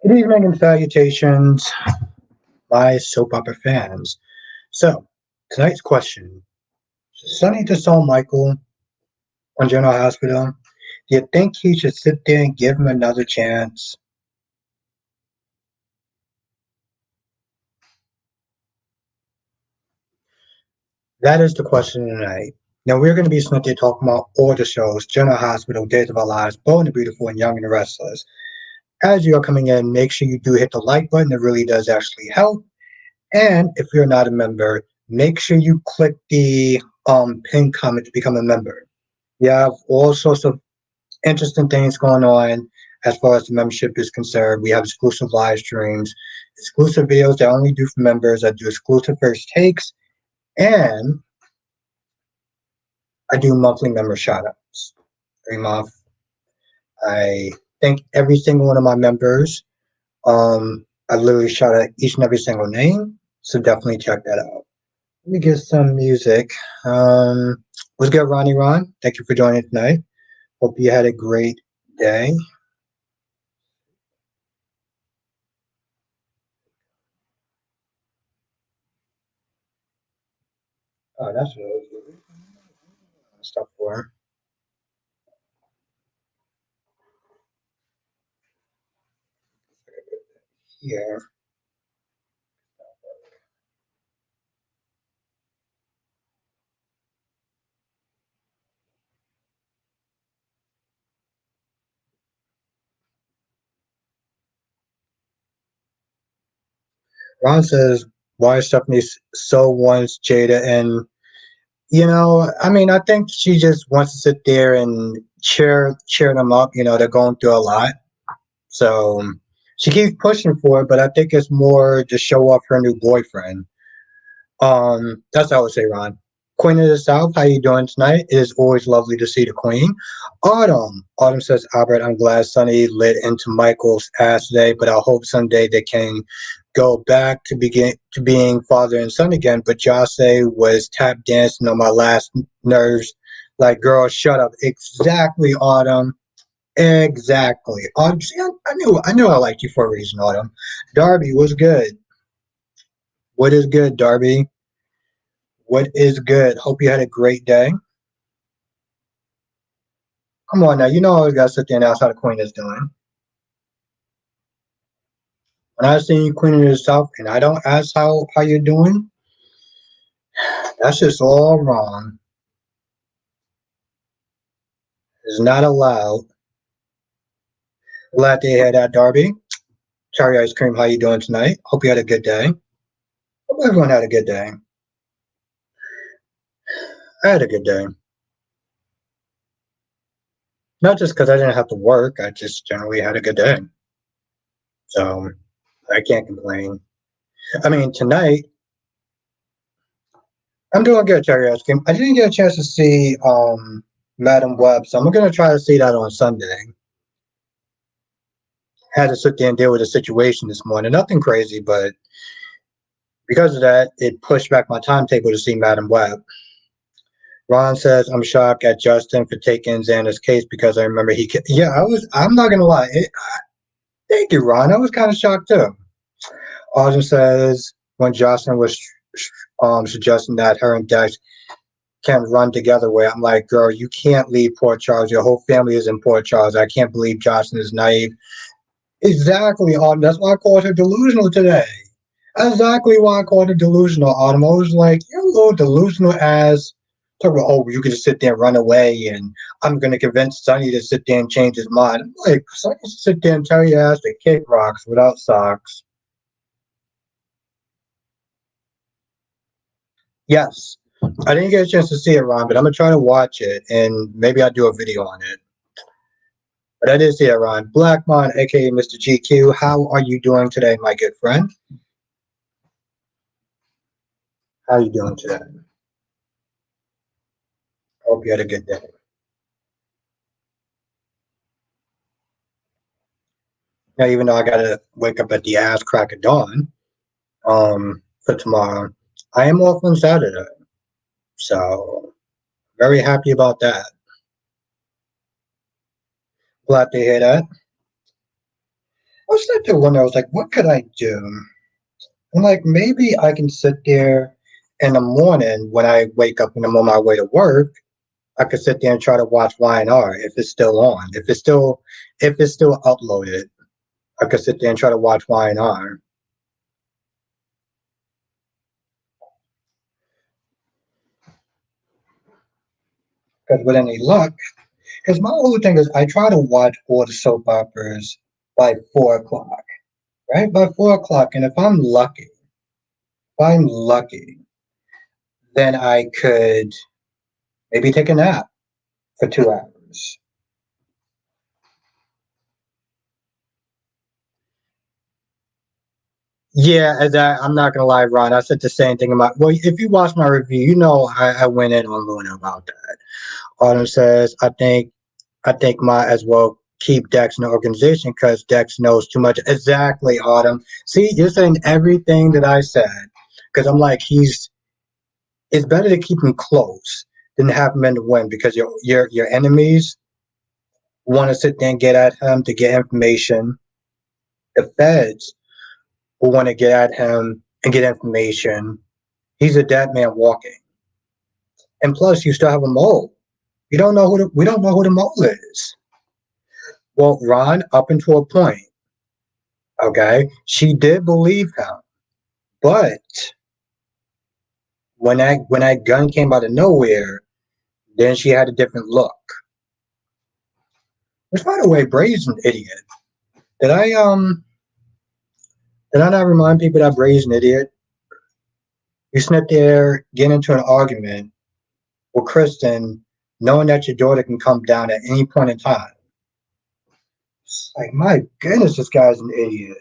Good evening and salutations, my soap opera fans. So, tonight's question: Sonny Disown Michael on General Hospital. Do you think he should sit there and give him another chance? That is the question tonight. Now, we're going to be sitting there talking about all the shows: General Hospital, Days of Our Lives, Bold and the Beautiful, and Young and the Restless. As you are coming in, make sure you do hit the like button. It really does actually help. And if you're not a member, make sure you click the pinned comment to become a member. You have all sorts of interesting things going on as far as the membership is concerned. We have exclusive live streams, exclusive videos that I only do for members. I do exclusive first takes, and I do monthly member shoutouts. Every month, I thank every single one of my members. I literally shout out each and every single name, so definitely check that out. Let me get some music. What's good, Ronnie Ron? Thank you for joining tonight. Hope you had a great day. Oh, that's what I was doing. Stuff for here. Ron says, why Stephanie so wants Jada? And, I mean, I think she just wants to sit there and cheer them up. They're going through a lot. So she keeps pushing for it, but I think it's more to show off her new boyfriend. That's what I would say, Ron. Queen of the South, how you doing tonight? It is always lovely to see the Queen. Autumn says, Albert, I'm glad Sonny lit into Michael's ass today, but I hope someday they can go back to being father and son again. But Jose was tap dancing on my last nerves. Like, girl, shut up. Exactly, Autumn. Exactly. See, I knew I liked you for a reason, Autumn. Darby, what's good? What is good, Darby? What is good? Hope you had a great day. Come on now, I always gotta sit there and ask how the queen is doing. When I see you queen yourself and I don't ask how you're doing, that's just all wrong. It's not allowed. Glad to hear that, Darby. Cherry ice cream, how you doing tonight? Hope you had a good day. Hope everyone had a good day. I had a good day. Not just because I didn't have to work, I just generally had a good day. So I can't complain. I mean, tonight I'm doing good, Cherry Ice Cream. I didn't get a chance to see Madam Web, so I'm gonna try to see that on Sunday. Had to sit there and deal with a situation this morning. Nothing crazy, but because of that, it pushed back my timetable to see Madam Web. Ron says, I'm shocked at Justin for taking Xander's case because I remember yeah, I'm not gonna lie. Thank you, Ron. I was kind of shocked too. Austin says, when Justin was suggesting that her and Dex can run together where I'm like, girl, you can't leave Port Charles. Your whole family is in Port Charles. I can't believe Johnson is naive. Exactly, Autumn. That's why I called her delusional today. Exactly why I called her delusional, Autumn. I was like, you're a little delusional as talk about, oh, you can just sit there and run away and I'm gonna convince Sonny to sit there and change his mind. I'm like, Sonny can sit there and tell your ass to kick rocks without socks. Yes. I didn't get a chance to see it, Ron, but I'm gonna try to watch it and maybe I'll do a video on it. But I did see it, Ron. Blackmon, aka Mr. GQ, how are you doing today, my good friend? How are you doing today? Hope you had a good day. Now, even though I gotta wake up at the ass crack of dawn, for tomorrow, I am off on Saturday. So very happy about that. Glad to hear that. I was sitting there wondering, I was like, what could I do? I'm like, maybe I can sit there in the morning when I wake up and I'm on my way to work. I could sit there and try to watch Y&R if it's still on. If it's still uploaded, I could sit there and try to watch Y&R. Because with any luck, because my whole thing is I try to watch all the soap operas by 4 o'clock, right? By 4 o'clock, and if I'm lucky, then I could maybe take a nap for 2 hours. Yeah, as I'm not gonna lie, Ron. I said the same thing about. Well, if you watch my review, you know I went in on Luna about that. Autumn says, I think might as well keep Dex in the organization because Dex knows too much. Exactly, Autumn. See, you're saying everything that I said because I'm like it's better to keep him close than have him in the win because your enemies want to sit there and get at him to get information. The feds will want to get at him and get information. He's a dead man walking. And plus, you still have a mole. We don't know who the mole is. Well, Ron, up until a point, okay, she did believe him, but when that gun came out of nowhere, then she had a different look. Which, by the way, Bray's an idiot. Did I did I not remind people that Bray's an idiot? You sit there, get into an argument with Kristen, knowing that your daughter can come down at any point in time. It's like, my goodness, this guy's an idiot.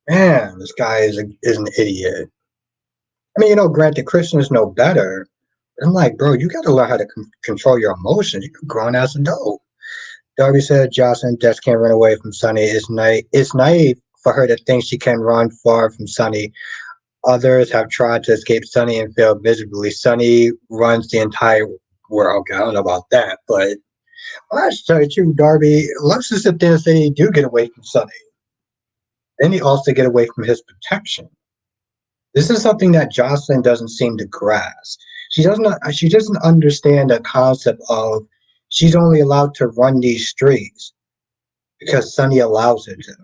Man, this guy is an idiot. I mean, granted, Christians know better. But I'm like, bro, you got to learn how to control your emotions. You're a grown ass adult. Darby said Jocelyn just can't run away from Sonny. It's naive for her to think she can run far from Sonny. Others have tried to escape Sonny and failed miserably. Sonny runs the entire world. Okay, I don't know about that, but well, that's tell you true, Darby. Let's just sit there and say you do get away from Sonny. Then you also get away from his protection. This is something that Jocelyn doesn't seem to grasp. She doesn't understand the concept of she's only allowed to run these streets because Sonny allows her to.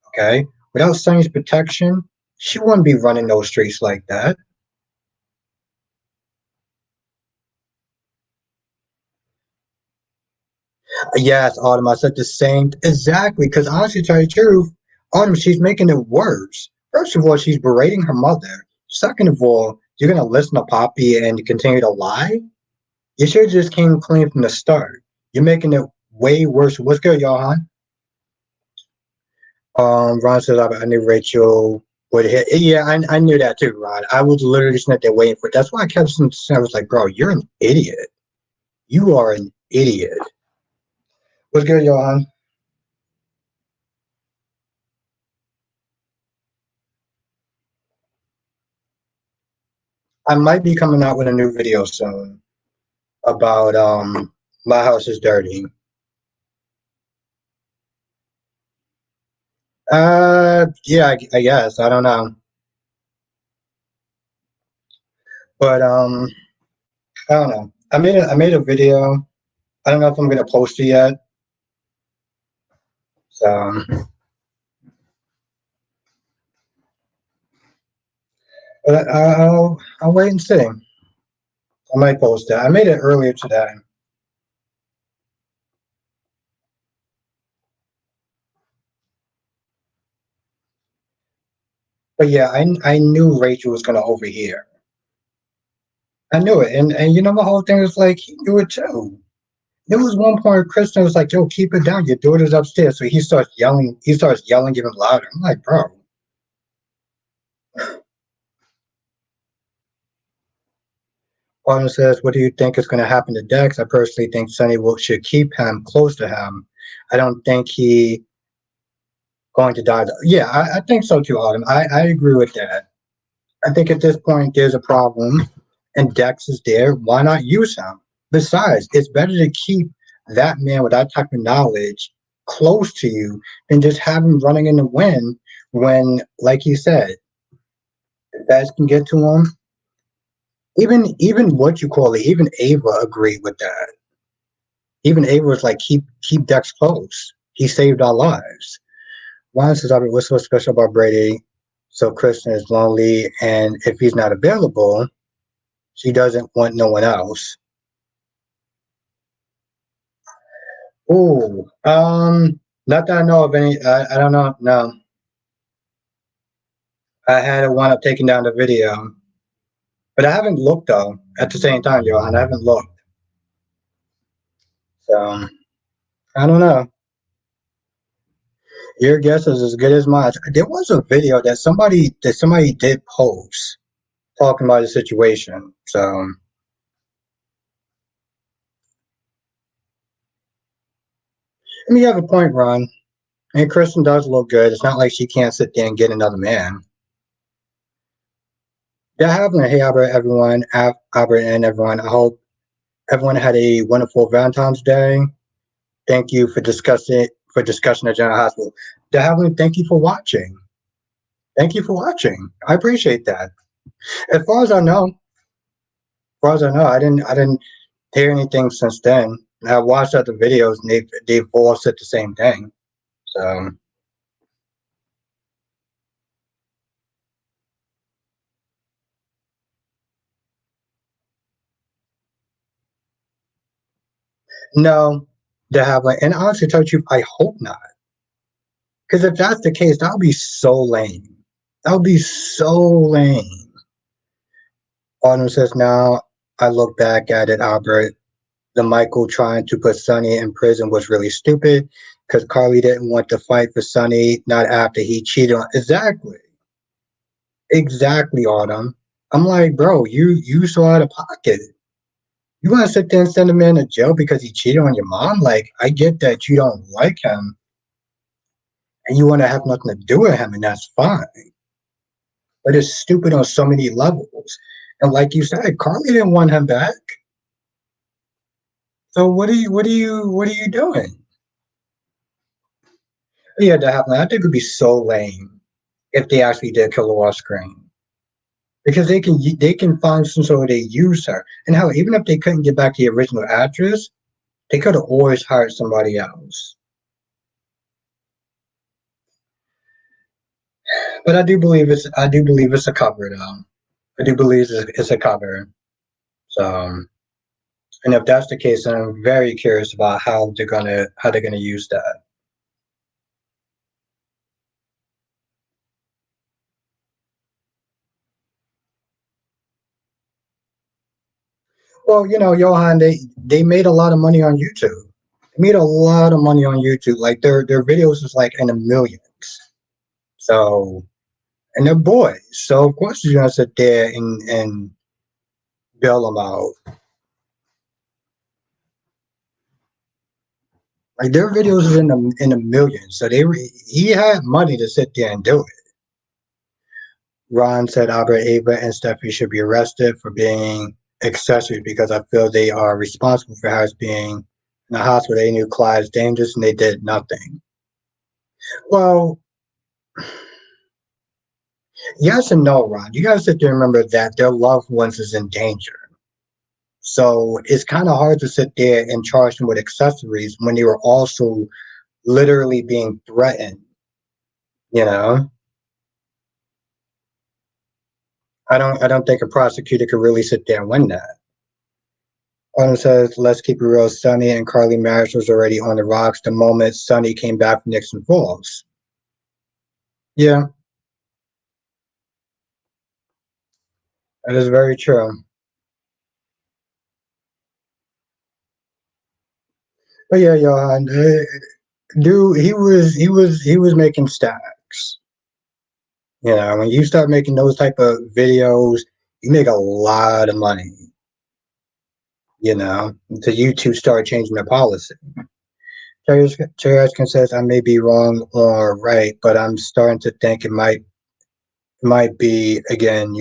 Okay? Without Sonny's protection, she wouldn't be running those streets like that. Yes, Autumn, I said the same exactly, because honestly, to tell you the truth, Autumn, she's making it worse. First of all, she's berating her mother. Second of all, you're gonna listen to Poppy and continue to lie? You should have just came clean from the start. You're making it way worse. What's good, Johan? Ron says I knew Rachel would hit. Yeah, I knew that too, Ron. I was literally sitting there waiting for it. That's why I kept saying, I was like, bro, you're an idiot. You are an idiot. What's good, Johan? I might be coming out with a new video soon about my house is dirty. Yeah, I guess I don't know, but I don't know. I made a video. I don't know if I'm gonna post it yet. So, but I'll wait and see. I might post it. I made it earlier today. But yeah, I knew Rachel was gonna overhear. I knew it, and the whole thing was like he knew it too. There was one point Kristen was like, "Yo, keep it down. Your daughter's upstairs." So he starts yelling. He starts yelling even louder. I'm like, bro. Autumn says, "What do you think is going to happen to Dex?" I personally think Sonny should keep him close to him. I don't think he going to die. Yeah, I think so too, Autumn. I agree with that. I think at this point there's a problem, and Dex is there. Why not use him? Besides, it's better to keep that man with that type of knowledge close to you than just have him running in the wind when, like you said, feds can get to him. Even what you call it, even Ava agreed with that. Even Ava was like, keep Dex close. He saved our lives. Ryan says, what's so special about Brady? So Kristen is lonely, and if he's not available, she doesn't want no one else. Ooh, not that I know of any. I don't know. No, I had a one up taking down the video, but I haven't looked though. At the same time, Johan, I haven't looked. So I don't know. Your guess is as good as mine. There was a video that somebody did post talking about the situation. So I mean, you have a point, Ron. And Kristen does look good. It's not like she can't sit there and get another man. Yeah, having a hey Albert, everyone, Albert and everyone. I hope everyone had a wonderful Valentine's Day. Thank you for discussing at General Hospital. Havlin, thank you for watching. Thank you for watching. I appreciate that. As far as I know, I didn't hear anything since then. I watched other videos and they've all said the same thing. So no, Havlin, and honestly, tell you the truth, I hope not. Because if that's the case, that would be so lame. That would be so lame. Autumn says, now I look back at it, Albert. The Michael trying to put Sonny in prison was really stupid because Carly didn't want to fight for Sonny, not after he cheated on. Exactly. Exactly, Autumn. I'm like, bro, you so out of pocket. You want to sit there and send him in to jail because he cheated on your mom? Like, I get that you don't like him and you want to have nothing to do with him, and that's fine. But it's stupid on so many levels. And like you said, Carly didn't want him back. So what are you doing? Yeah, definitely. I think it would be so lame if they actually did kill her off screen because they can find some sort of way to use her. And hell, even if they couldn't get back the original actress, they could have always hired somebody else. But I do believe it's a cover though. I do believe it's a cover. So, and if that's the case, then I'm very curious about how they're gonna use that. Well, Johan, they made a lot of money on YouTube. They made a lot of money on YouTube. Like their videos is like in the millions. So and they're boys. So of course you're gonna sit there and bail them out. Like their videos is in the millions. So he had money to sit there and do it. Ron said Albert, Ava, and Steffi should be arrested for being accessories because I feel they are responsible for Harris being in the hospital. They knew Clyde's dangerous and they did nothing. Well, yes and no, Ron. You gotta sit there and remember that their loved ones is in danger. So it's kind of hard to sit there and charge them with accessories when they were also literally being threatened. You know, I don't think a prosecutor could really sit there and win that. Autumn says, let's keep it real. Sonny and Carly marriage was already on the rocks the moment Sonny came back from Nixon Falls. Yeah, that is very true. But yeah, Johan, dude, he was making stacks. When you start making those type of videos, you make a lot of money. Until YouTube started changing their policy. Terry Erskine says, I may be wrong or right, but I'm starting to think it might be again,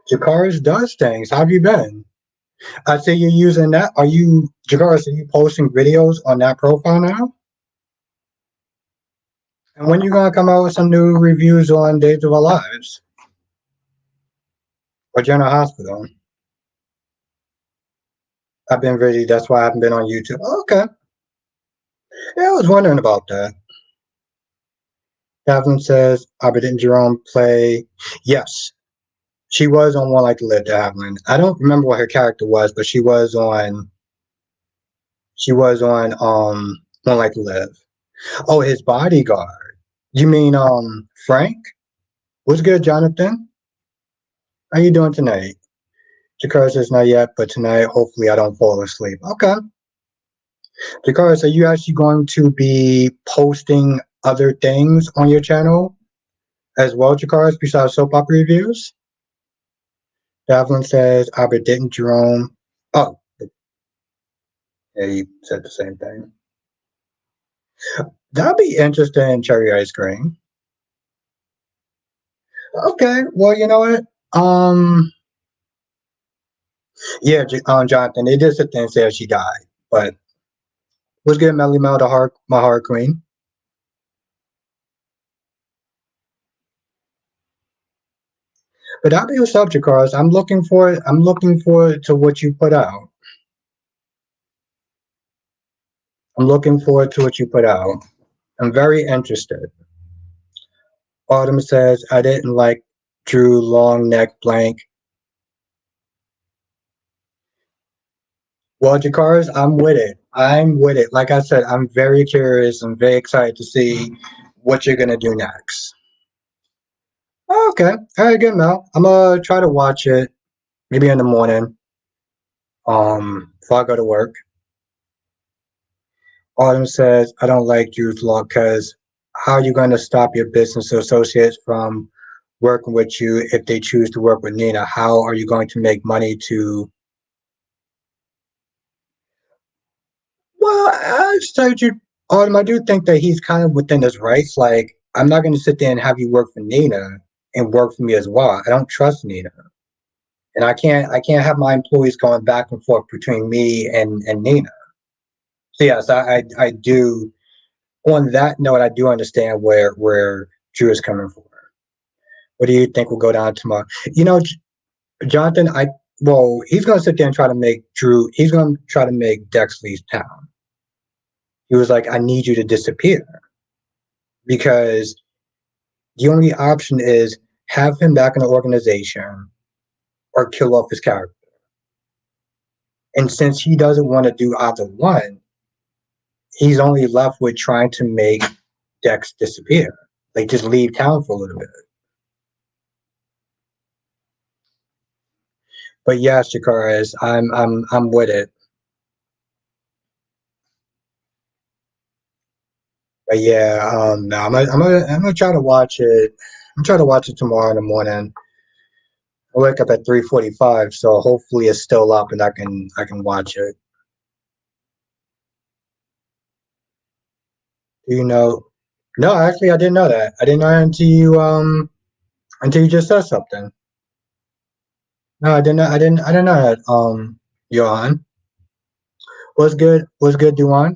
Jakars does things. How have you been? I see you're using that. Are you, Jakaris, are you posting videos on that profile now? And when you gonna come out with some new reviews on Days of Our Lives or General Hospital? I've been busy. That's why I haven't been on YouTube. Okay. Yeah, I was wondering about that. Devlin says, but didn't Jerome play? Yes, she was on One Like to Live, Devlin. I don't remember what her character was, but she was on One Like to Live. Oh, his bodyguard. You mean Frank? What's good, Jonathan? How you doing tonight? Jakar says not yet, but tonight hopefully I don't fall asleep. Okay. Jakar, are you actually going to be posting other things on your channel as well, Jakar, besides soap opera reviews? Davlin says, but didn't Jerome? Oh, yeah, he said the same thing. That'd be interesting, cherry ice cream. Okay, well, you know what? Um, yeah, Jonathan, they did sit there and say she died, but was good, Melly Mel, my heart queen. But that'll be what's up, Jakars. I'm looking for it. I'm looking forward to what you put out. I'm looking forward to what you put out. I'm very interested. Autumn says, I didn't like Drew long neck blank. Well, Jakars, I'm with it. I'm with it. Like I said, I'm very curious. I'm very excited to see what you're gonna do next. Okay. All right, good, Mel. I'm gonna try to watch it maybe in the morning. Before I go to work. Autumn says, I don't like Drew's law because how are you going to stop your business associates from working with you if they choose to work with Nina? How are you going to make money to? Well, I just told you, Autumn, I do think that he's kind of within his rights. Like, I'm not going to sit there and have you work for Nina and work for me as well. I don't trust Nina. And I can't have my employees going back and forth between me and Nina. So yes, I do. On that note, I do understand where Drew is coming from. What do you think will go down tomorrow? You know, Jonathan, he's going to sit there and try to make Drew. He's going to try to make Dex leave town. He was like, "I need you to disappear," because the only option is have him back in the organization or kill off his character. And since he doesn't want to do either one, he's only left with trying to make Dex disappear, like just leave town for a little bit. But yes, Jakara is. I'm with it. But yeah, no, I'm gonna try to watch it. I'm trying to watch it tomorrow in the morning. I wake up at 3:45, so hopefully it's still up and I can watch it. Do you know? No, actually, I didn't know that. I didn't know that until you just said something. No, I didn't. I didn't know that. Johan, what's good? What's good, Duan?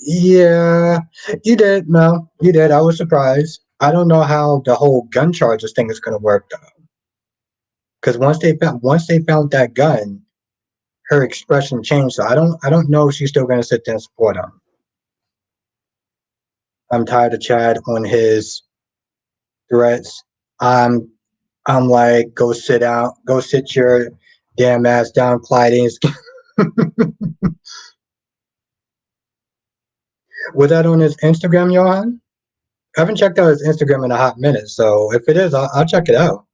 Yeah, you did. No, you did. I was surprised. I don't know how the whole gun charges thing is gonna work though, because once they found that gun, her expression changed. So I don't know if she's still gonna sit there and support him. I'm tired of Chad on his threats. I'm I'm like, go sit down, go sit your damn ass down, Clyde. Was that on his Instagram, Johan? I haven't checked out his Instagram in a hot minute, so if it is, I'll check it out.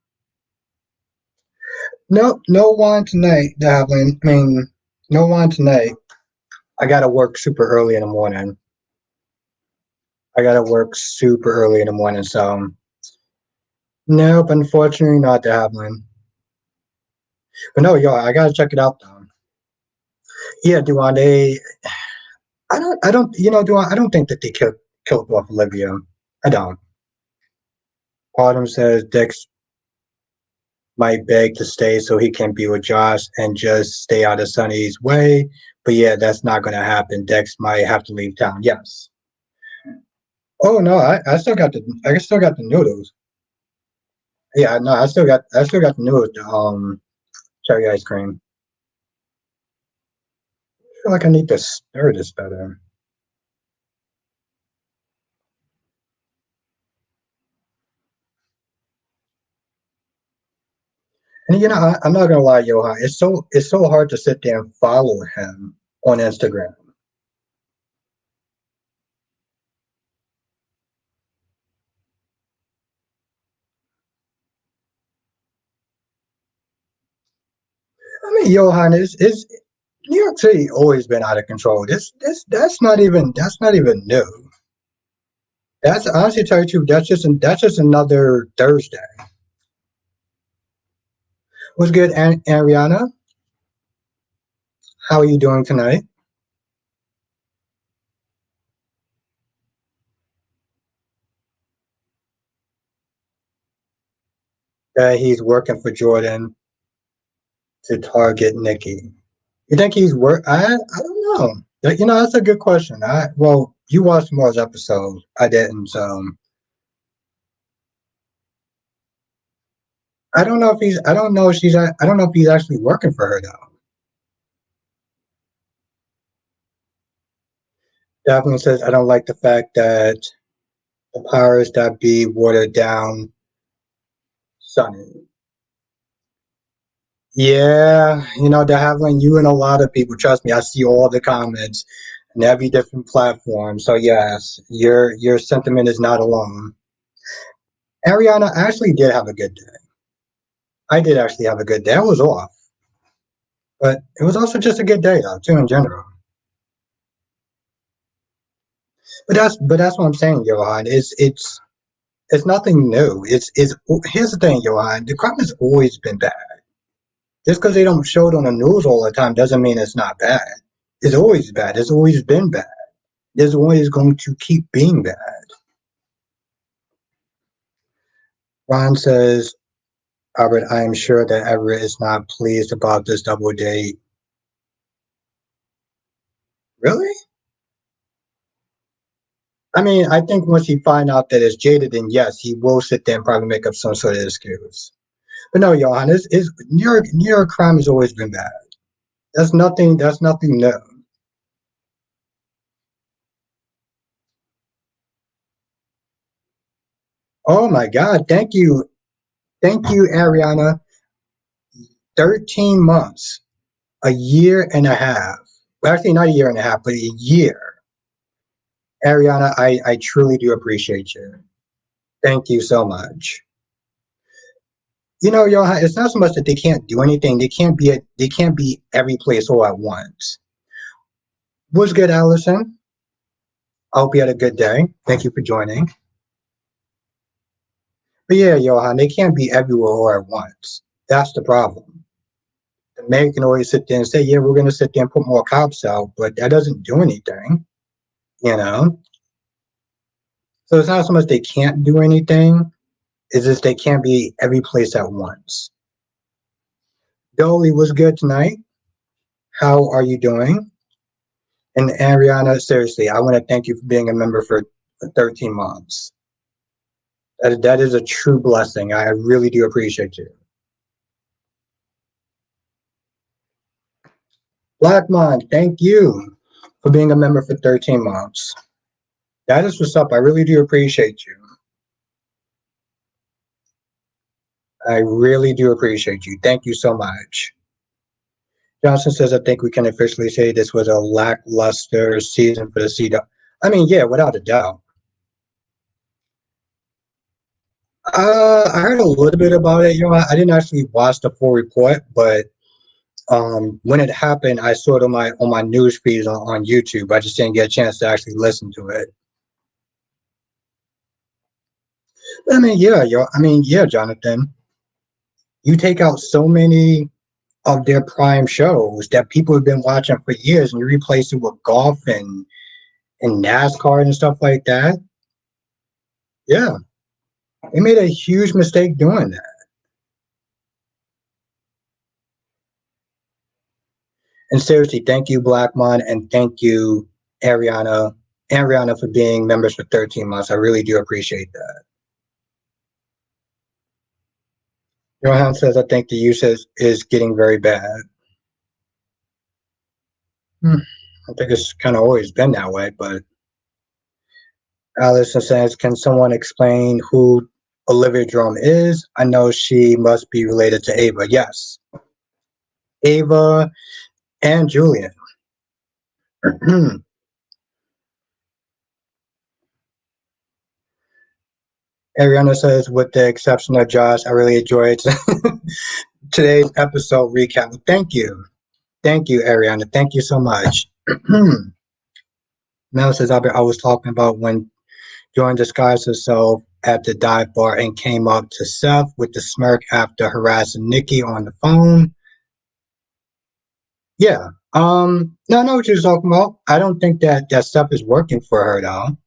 No, no wine tonight, Davlin. I mean, no wine tonight. I gotta work super early in the morning. I gotta work super early in the morning, so nope, unfortunately not Davlin. But no, yo, I gotta check it out though. Yeah, Duane, I don't, Duane, I don't think that they killed off Olivia. I don't. Autumn says Dex might beg to stay so he can be with Josh and just stay out of Sonny's way. But yeah, that's not going to happen. Dex might have to leave town. Yes. Oh no, I still got the noodles. Yeah, no, I still got the noodles. Cherry ice cream. I feel like I need to stir this better. And I'm not gonna lie, Johan. It's so hard to sit there and follow him on Instagram. I mean, Johan is New York City always been out of control. This that's not even new. That's honestly tell you the truth. That's just another Thursday. What's good, Ariana? How are you doing tonight? He's working for Jordan to target Nikki. You think he's work? I don't know. That's a good question. You watched Moore's episode. I didn't. So I don't know if he's. I don't know if she's. I don't know if he's actually working for her though. Daphne says I don't like the fact that the powers that be watered down Sonny. Yeah, they're having you and a lot of people. Trust me, I see all the comments and every different platform. So yes, your sentiment is not alone. Ariana actually did have a good day. I did actually have a good day. I was off, but it was also just a good day though, too, in general. But that's what I'm saying, Johan. It's nothing new. It's Here's the thing, Johan. The crime has always been bad. Just because they don't show it on the news all the time doesn't mean it's not bad. It's always bad. It's always been bad. It's always going to keep being bad. Ron says, Albert, I am sure that Everett is not pleased about this double date. Really? I mean, I think once he find out that it's Jada, then yes, he will sit there and probably make up some sort of excuse. But no, Johan, New York crime has always been bad. That's nothing new. Oh my God, thank you, Ariana. 13 months, a year and a half. Well, actually, not a year and a half, but a year. Ariana, I truly do appreciate you. Thank you so much. Johan, it's not so much that they can't do anything. They can't be every place all at once. What's good, Allison? I hope you had a good day. Thank you for joining. But yeah, Johan, they can't be everywhere all at once. That's the problem. The mayor can always sit there and say, yeah, we're going to sit there and put more cops out, but that doesn't do anything, you know? So it's not so much they can't do anything, it's just they can't be every place at once. Dolly was good tonight. How are you doing? And Ariana, seriously, I want to thank you for being a member for 13 months. That is a true blessing. I really do appreciate you. Blackmon, thank you for being a member for 13 months. That is what's up. I really do appreciate you. I really do appreciate you. Thank you so much. Johnson says, I think we can officially say this was a lackluster season for the CW. I mean, yeah, without a doubt. I heard a little bit about it. I didn't actually watch the full report, but when it happened, I saw it on my news feed on YouTube. I just didn't get a chance to actually listen to it. But I mean, yeah, yeah, Jonathan. You take out so many of their prime shows that people have been watching for years, and you replace it with golf and NASCAR and stuff like that. Yeah, They made a huge mistake doing that. And seriously, thank you, Blackmon, and thank you, Ariana, Ariana, for being members for 13 months. I really do appreciate that. Johan says, I think the is getting very bad. Hmm. I think it's kind of always been that way, but Allison says, can someone explain who Olivia Drum is? I know she must be related to Ava. Yes, Ava and Julian. Ariana says, with the exception of Josh, I really enjoyed today's episode recap. Thank you. Thank you, Ariana. Thank you so much. Mel says, I was talking about when Jordan disguised herself at the dive bar and came up to Seth with the smirk after harassing Nikki on the phone. Yeah. No, I know what you're talking about. I don't think that stuff is working for her though.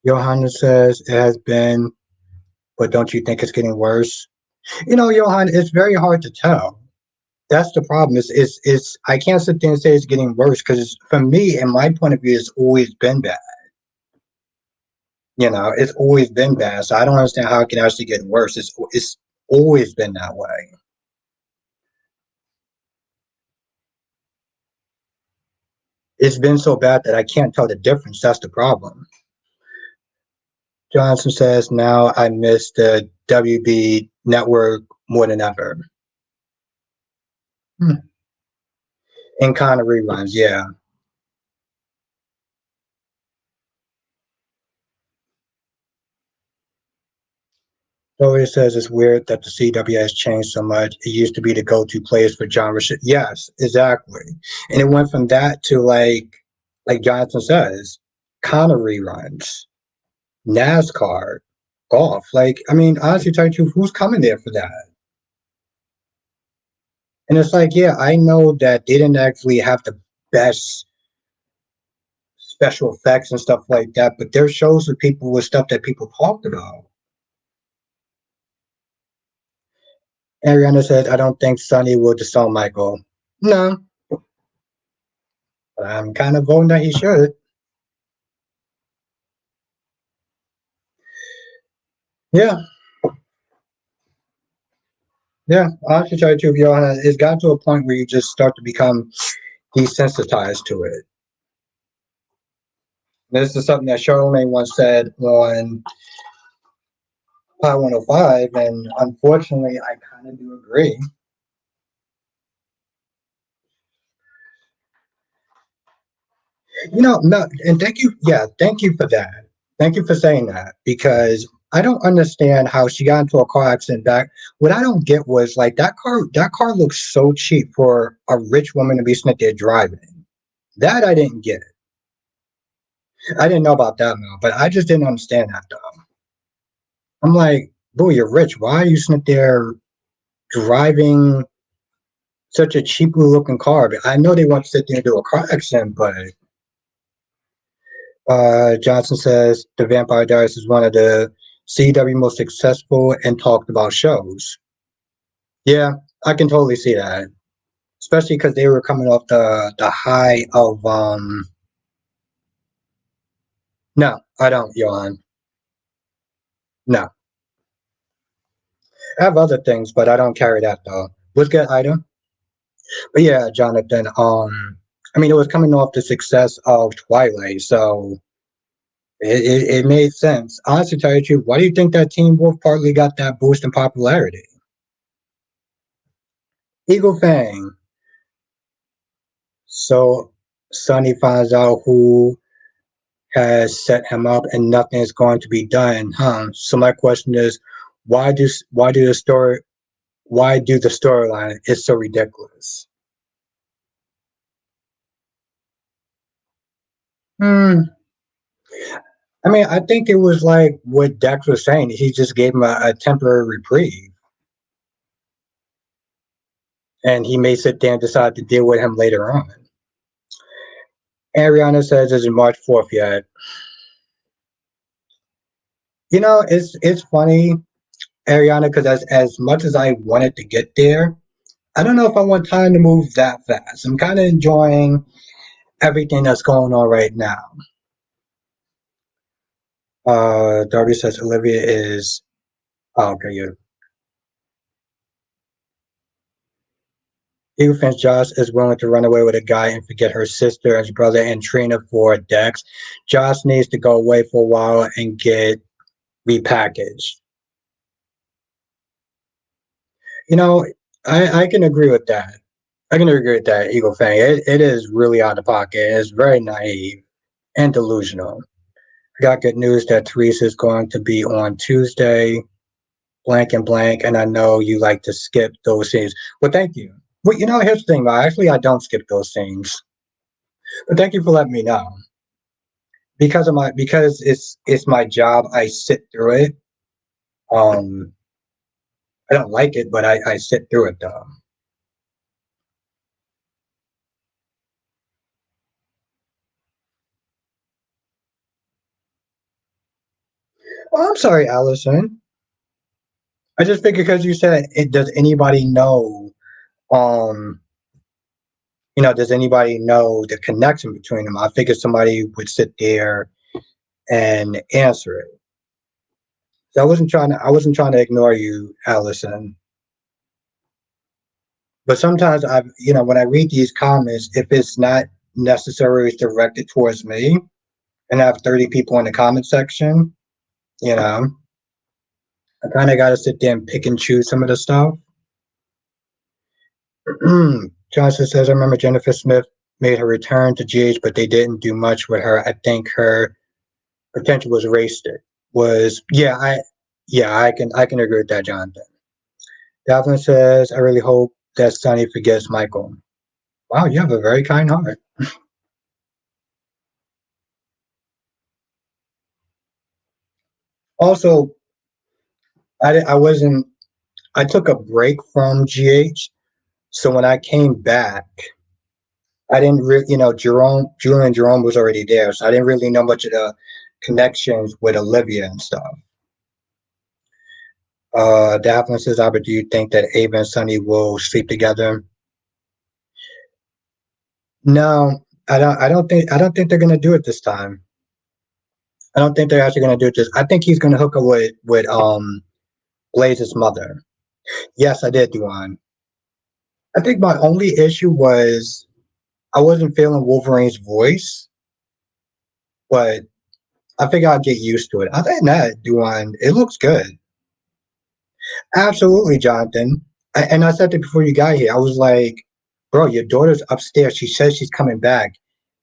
Johanna says it has been, but don't you think it's getting worse? You know, Johan, it's very hard to tell. That's the problem. Is I can't sit there and say it's getting worse because for me, in my point of view, it's always been bad. You know, it's always been bad. So I don't understand how it can actually get worse. It's always been that way. It's been so bad that I can't tell the difference. That's the problem. Johnson says, now I miss the WB network more than ever. Hmm. In kind of reruns, yeah. Zoe says it's weird that the CW has changed so much. It used to be the go-to place for John Rashid. Yes, exactly. And it went from that to like Jonathan says, kind of reruns, NASCAR, golf. Like, I mean, honestly, tell you the truth, who's coming there for that? And it's like, yeah, I know that they didn't actually have the best special effects and stuff like that, but their shows with people with stuff that people talked about. Ariana said, I don't think Sonny will disown Michael. No, but I'm kind of voting that he should. Yeah, yeah. I should tell you, truth, Johanna, it's got to a point where you just start to become desensitized to it. This is something that Charlemagne once said on Pi 105, and unfortunately, I kind of do agree. You know, no, and thank you. Yeah, thank you for that. Thank you for saying that because I don't understand how she got into a car accident. Back, what I don't get was like that car. That car looks so cheap for a rich woman to be sitting there driving. That I didn't get. I didn't know about that now, but I just didn't understand that though. I'm like, boo, you're rich. Why are you sitting there driving such a cheaply looking car? I know they want to sit there and do a car accident, but Johnson says The Vampire Diaries is one of the CW most successful and talked about shows. Yeah, I can totally see that, especially because they were coming off the high of No, I don't, Johan. No, I have other things, but I don't carry that though. What's good, Ida? But yeah, Jonathan. I mean, it was coming off the success of Twilight, so it made sense. Honestly, to tell you the truth, why do you think that Teen Wolf partly got that boost in popularity? Eagle Fang. So Sonny finds out who has set him up, and nothing is going to be done, huh? So my question is, why do the story why do the storyline is so ridiculous? Hmm. I mean, I think it was like what Dex was saying. He just gave him a temporary reprieve, and he may sit there and decide to deal with him later on. Ariana says, "Is it March 4th yet?" It's funny, Ariana, because as much as I wanted to get there, I don't know if I want time to move that fast. I'm kind of enjoying everything that's going on right now. Darby says Olivia is. Oh, okay, yeah. Eagle fans Josh is willing to run away with a guy and forget her sister and brother and Trina for Dex. Josh needs to go away for a while and get repackaged. You know, I can agree with that. I can agree with that, Eagle fan. It is really out of pocket. It's very naive and delusional. I got good news that Teresa is going to be on Tuesday, blank and blank, and I know you like to skip those scenes. Well, thank you. Well, here's the thing. Actually, I don't skip those scenes, but thank you for letting me know. Because it's my job. I sit through it. Um, I don't like it, but I sit through it though. Well, I'm sorry, Allison. I just figured because you said it. Does anybody know? Um, does anybody know the connection between them? I figured somebody would sit there and answer it. So I wasn't trying to ignore you, Allison. But sometimes when I read these comments, if it's not necessarily directed towards me, and I have 30 people in the comment section, you know, I kind of got to sit there and pick and choose some of the stuff. Johnson says, I remember Jennifer Smith made her return to GH, but they didn't do much with her. I think her potential was wasted. I can agree with that, Jonathan. Davlin says, I really hope that Sonny forgets Michael. Wow, you have a very kind heart. Also, I wasn't. I took a break from GH, so when I came back, I didn't really, Julian Jerome was already there, so I didn't really know much of the connections with Olivia and stuff. Daphne says, Albert, do you think that Ava and Sunny will sleep together? No, I don't. I don't think they're gonna do it this time. I don't think they're actually gonna do it this. I think he's gonna hook up with Blaze's mother. Yes, I did, Duan. I think my only issue was I wasn't feeling Wolverine's voice, but I think I'll get used to it. Other than that, Duan, it looks good. Absolutely, Jonathan. And I said that before you got here. I was like, bro, your daughter's upstairs. She says she's coming back.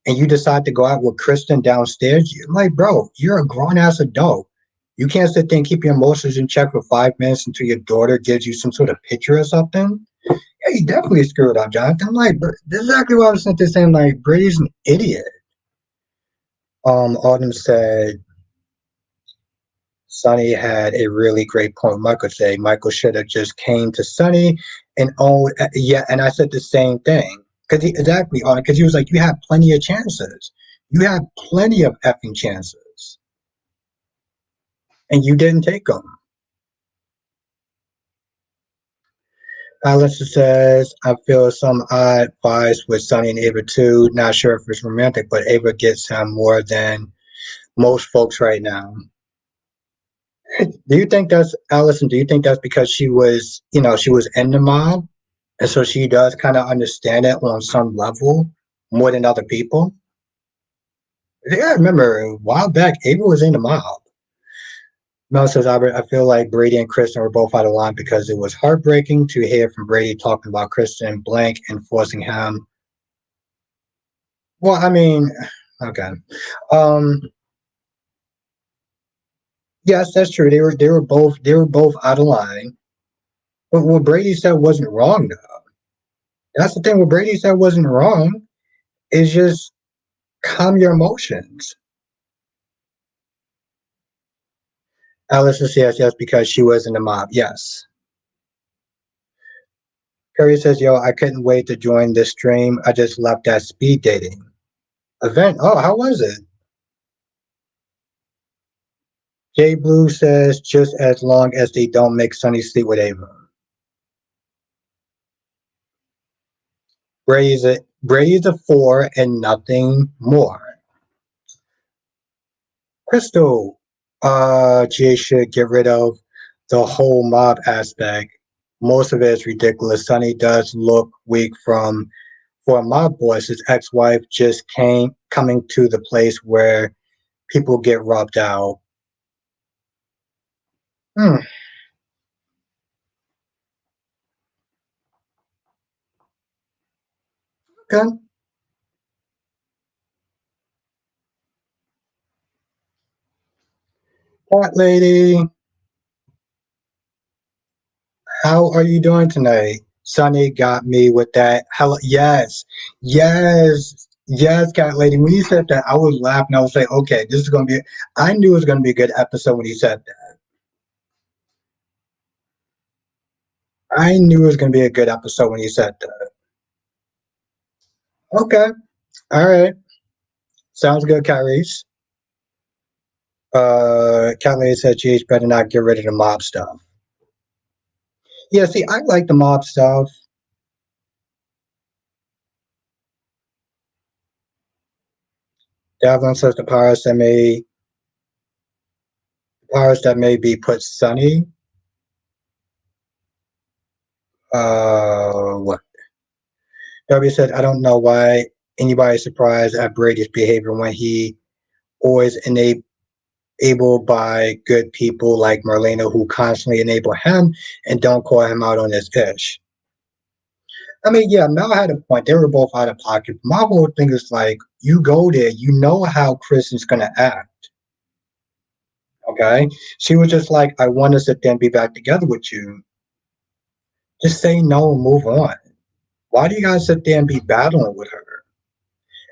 And you decide to go out with Kristen downstairs. You're like, bro, you're a grown ass adult. You can't sit there and keep your emotions in check for 5 minutes until your daughter gives you some sort of picture or something. Yeah, you definitely screwed up, Jonathan. I'm like, this is exactly what I was saying. Like, Brady's an idiot. Autumn said, Sonny had a really great point. Michael said Michael should have just came to Sonny and yeah, and I said the same thing because exactly on because he was like, you have plenty of chances, you have plenty of effing chances, and you didn't take them. Alice says, I feel some odd vibes with Sonny and Ava too. Not sure if it's romantic, but Ava gets him more than most folks right now. Do you think that's Allison? Do you think that's because she was in the mob, and so she does kind of understand it on some level more than other people? Yeah, I remember a while back, Ava was in the mob. Mel says, Albert, I feel like Brady and Kristen were both out of line because it was heartbreaking to hear from Brady talking about Kristen blank and forcing him. Well, I mean, okay. Um, yes, that's true. They were both out of line. But what Brady said wasn't wrong though. That's the thing. What Brady said wasn't wrong. Is just calm your emotions. Alice says yes, yes, because she was in the mob. Yes. Curry says, yo, I couldn't wait to join this stream. I just left that speed dating event. Oh, how was it? Jay Blue says just as long as they don't make Sonny sleep with Ava. Brady's a four and nothing more. Crystal, Jay should get rid of the whole mob aspect. Most of it is ridiculous. Sonny does look weak from for a mob boss. His ex-wife just came coming to the place where people get robbed out. Hmm. Okay. Cat lady, how are you doing tonight? Sonny got me with that. Hello, yes, yes, yes, cat lady. When you said that, I was laughing. I was like, okay, this is gonna be. I knew it was gonna be a good episode when he said that. I knew it was gonna be a good episode when he said that. Okay, all right, sounds good, Kyrie. Cat lady said, "Geez, better not get rid of the mob stuff." Yeah, see, I like the mob stuff. Devlin says the powers that may be put Sunny. What? W said, I don't know why anybody's surprised at Brady's behavior when he always enabled by good people like Marlena who constantly enable him and don't call him out on his ish. I mean, yeah, Mel had a point. They were both out of pocket. My whole thing is like, you go there, you know how Chris is going to act. Okay. She was just like, I want to sit there and be back together with you. Just say no and move on. Why do you guys sit there and be battling with her?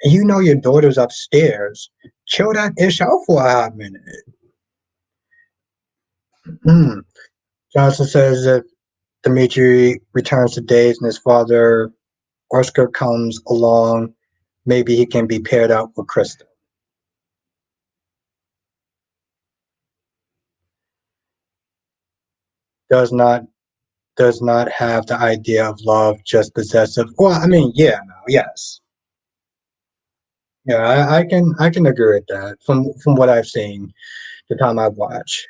And you know your daughter's upstairs. Chill that ish out for a hot minute. Hmm. Johnson says if Dimitri returns to days and his father Oscar comes along, maybe he can be paired up with Krista. Does not does not have the idea of love, just possessive. Well, I mean, yeah, no, yes, yeah, I can agree with that from what I've seen, the time I've watched.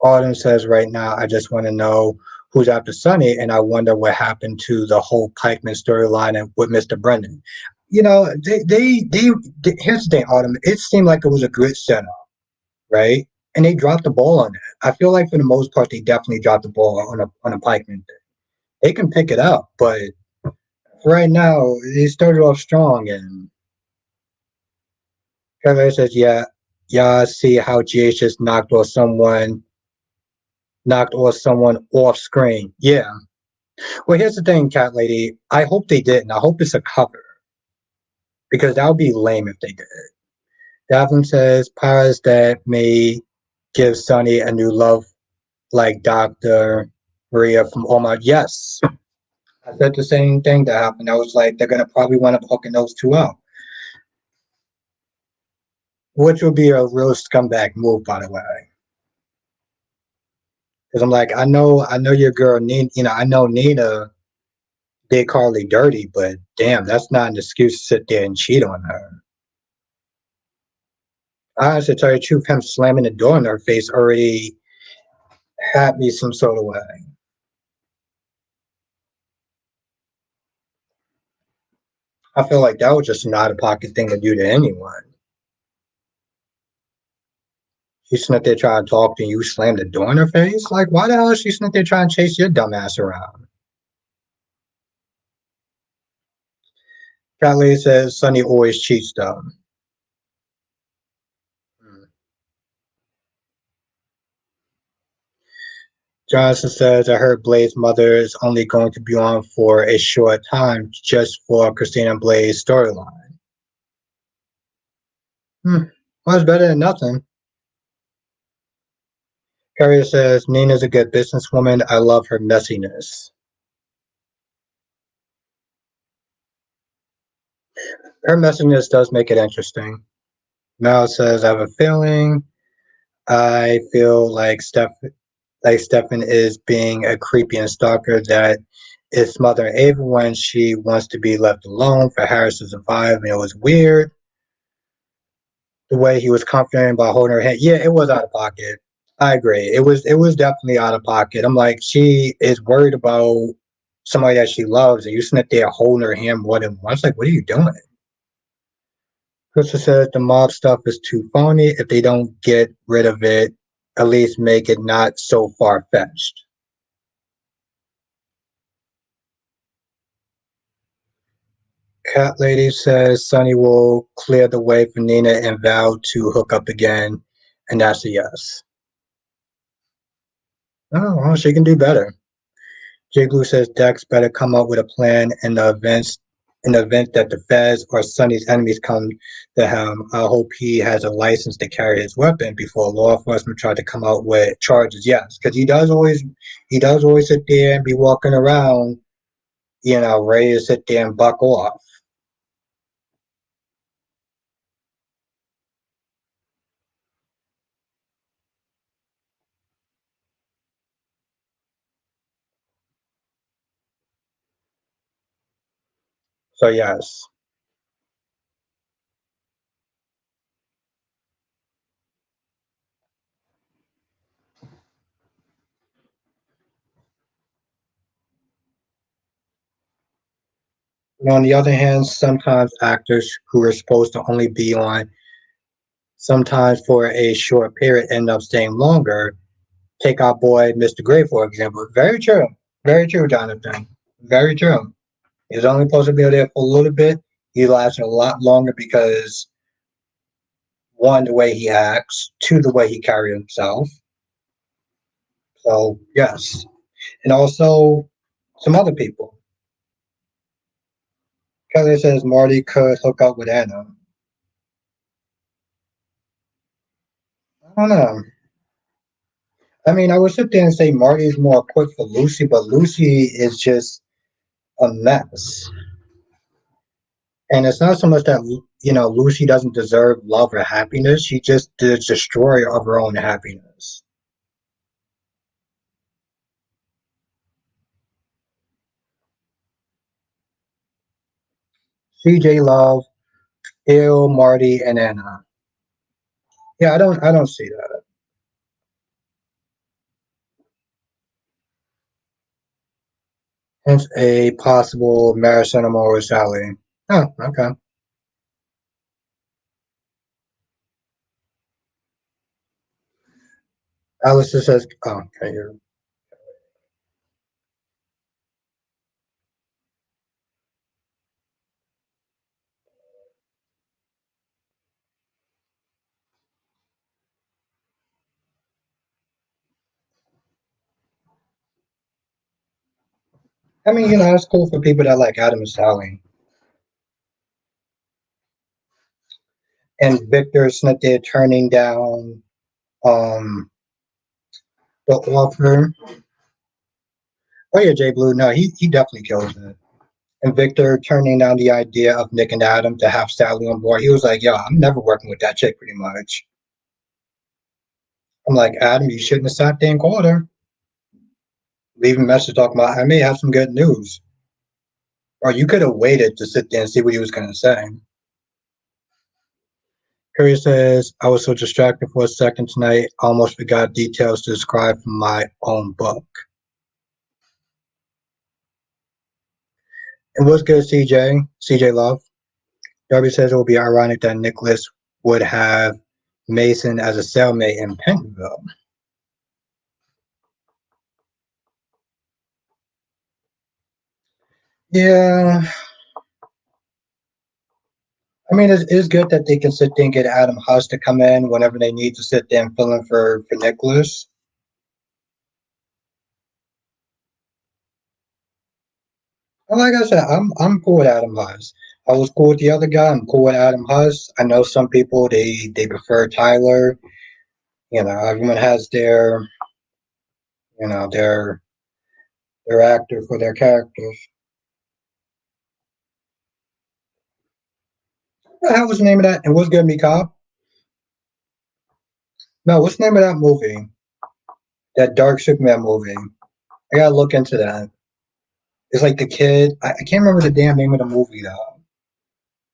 Autumn says right now, I just want to know who's after Sonny, and I wonder what happened to the whole Pikeman storyline and with Mr. Brendan. You know, they here's the thing, Autumn. It seemed like it was a good setup, right? And they dropped the ball on it. I feel like for the most part, they definitely dropped the ball on a Pikeman thing. They can pick it up, but right now they started off strong. And Kevin says, "Yeah, yeah, see how GH just knocked off someone off screen. Yeah. Well, here's the thing, cat lady. I hope they didn't. I hope it's a cover because that would be lame if they did. Davin says powers that may give Sonny a new love, like Dr. Maria from Omar. Yes, I said the same thing that happened. I was like, they're gonna probably wind up hooking those two up, which would be a real scumbag move, by the way. Because I'm like, I know your girl, Nina. I know Nina did Carly dirty, but damn, that's not an excuse to sit there and cheat on her. Honestly, to tell you the truth, him slamming the door in her face already had me some sort of way. I feel like that was just an out of pocket thing to do to anyone. She sitting there trying to talk to you, slam the door in her face. Like, why the hell is she sitting there trying to chase your dumb ass around? Cat lady says Sonny always cheats though. Hmm. Johnson says I heard Blade's mother is only going to be on for a short time just for Christina Blade's storyline. Hmm. Well, it's better than nothing. Carrier says Nina's a good businesswoman. I love her messiness. Her messiness does make it interesting. Mal says, I have a feeling I feel like Stefan is being a creepy and stalker that is smothering Ava when she wants to be left alone for Harris to survive. And it was weird the way he was comforting by holding her hand. Yeah, it was out of pocket. I agree. It was definitely out of pocket. I'm like, she is worried about somebody that she loves, and you sit there holding her hand more than once. Like, what are you doing? Crystal says the mob stuff is too phony. If they don't get rid of it, at least make it not so far fetched. Cat Lady says Sonny will clear the way for Nina and Val to hook up again, and that's a yes. Oh, well, she can do better. Jay Blue says Dex better come up with a plan in the event that the Feds or Sonny's enemies come to him. I hope he has a license to carry his weapon before law enforcement try to come out with charges. Yes, because he does always sit there and be walking around, ready to sit there and buck off. So yes. And on the other hand, sometimes actors who are supposed to only be on sometimes for a short period end up staying longer. Take our boy Mr. Gray, for example. Very true. Very true, Jonathan. Very true. He's only supposed to be there for a little bit. He lasted a lot longer because one, the way he acts, two, the way he carries himself. So yes. And also some other people. Kelly says Marty could hook up with Anna. I don't know. I mean, I would sit there and say Marty's more equipped for Lucy, but Lucy is just a mess. And it's not so much that Lucy doesn't deserve love or happiness. She just the destroyer of her own happiness. CJ Love, Il, Marty, and Anna. Yeah, I don't see that. Hence a possible marriage cinema with Sally. Oh, okay. Alice says, oh, okay. I mean, it's cool for people that like Adam and Sally. And Victor Smith there turning down um the offer. Oh yeah, Jay Blue. No, he definitely kills it. And Victor turning down the idea of Nick and Adam to have Sally on board. He was like, "Yo, I'm never working with that chick." Pretty much. I'm like, Adam, you shouldn't have sat there and called her. Leaving a message talking about, I may have some good news. Or you could have waited to sit there and see what he was going to say. Curry says, I was so distracted for a second tonight, I almost forgot details to describe from my own book. And what's good, CJ? CJ Love. Darby says it will be ironic that Nicholas would have Mason as a cellmate in Pentonville. Yeah, I mean, it's good that they can sit there and get Adam Huss to come in whenever they need to sit there and fill in for Nicholas. And like I said, I'm cool with Adam Huss. I was cool with the other guy. I'm cool with Adam Huss. I know some people they prefer Tyler. Everyone has their actor for their characters. What the hell was the name of that? And what's gonna be cop? No, what's the name of that movie? That Dark Superman movie. I gotta look into that. It's like the kid. I can't remember the damn name of the movie though.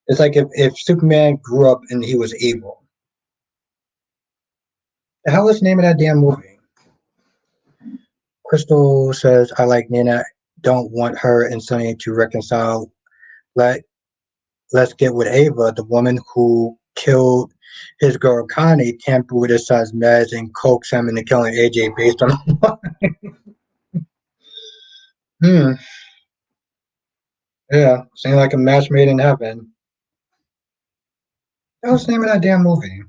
It's like if Superman grew up and he was evil. The hell is the name of that damn movie? Crystal says, I like Nina. Don't want her and Sonny to reconcile. Let let's get with Ava, the woman who killed his girl Connie, tampered with his son's meds and coaxed him into killing AJ based on. Hmm. Yeah. Seemed like a match made in heaven. That was the name of that damn movie.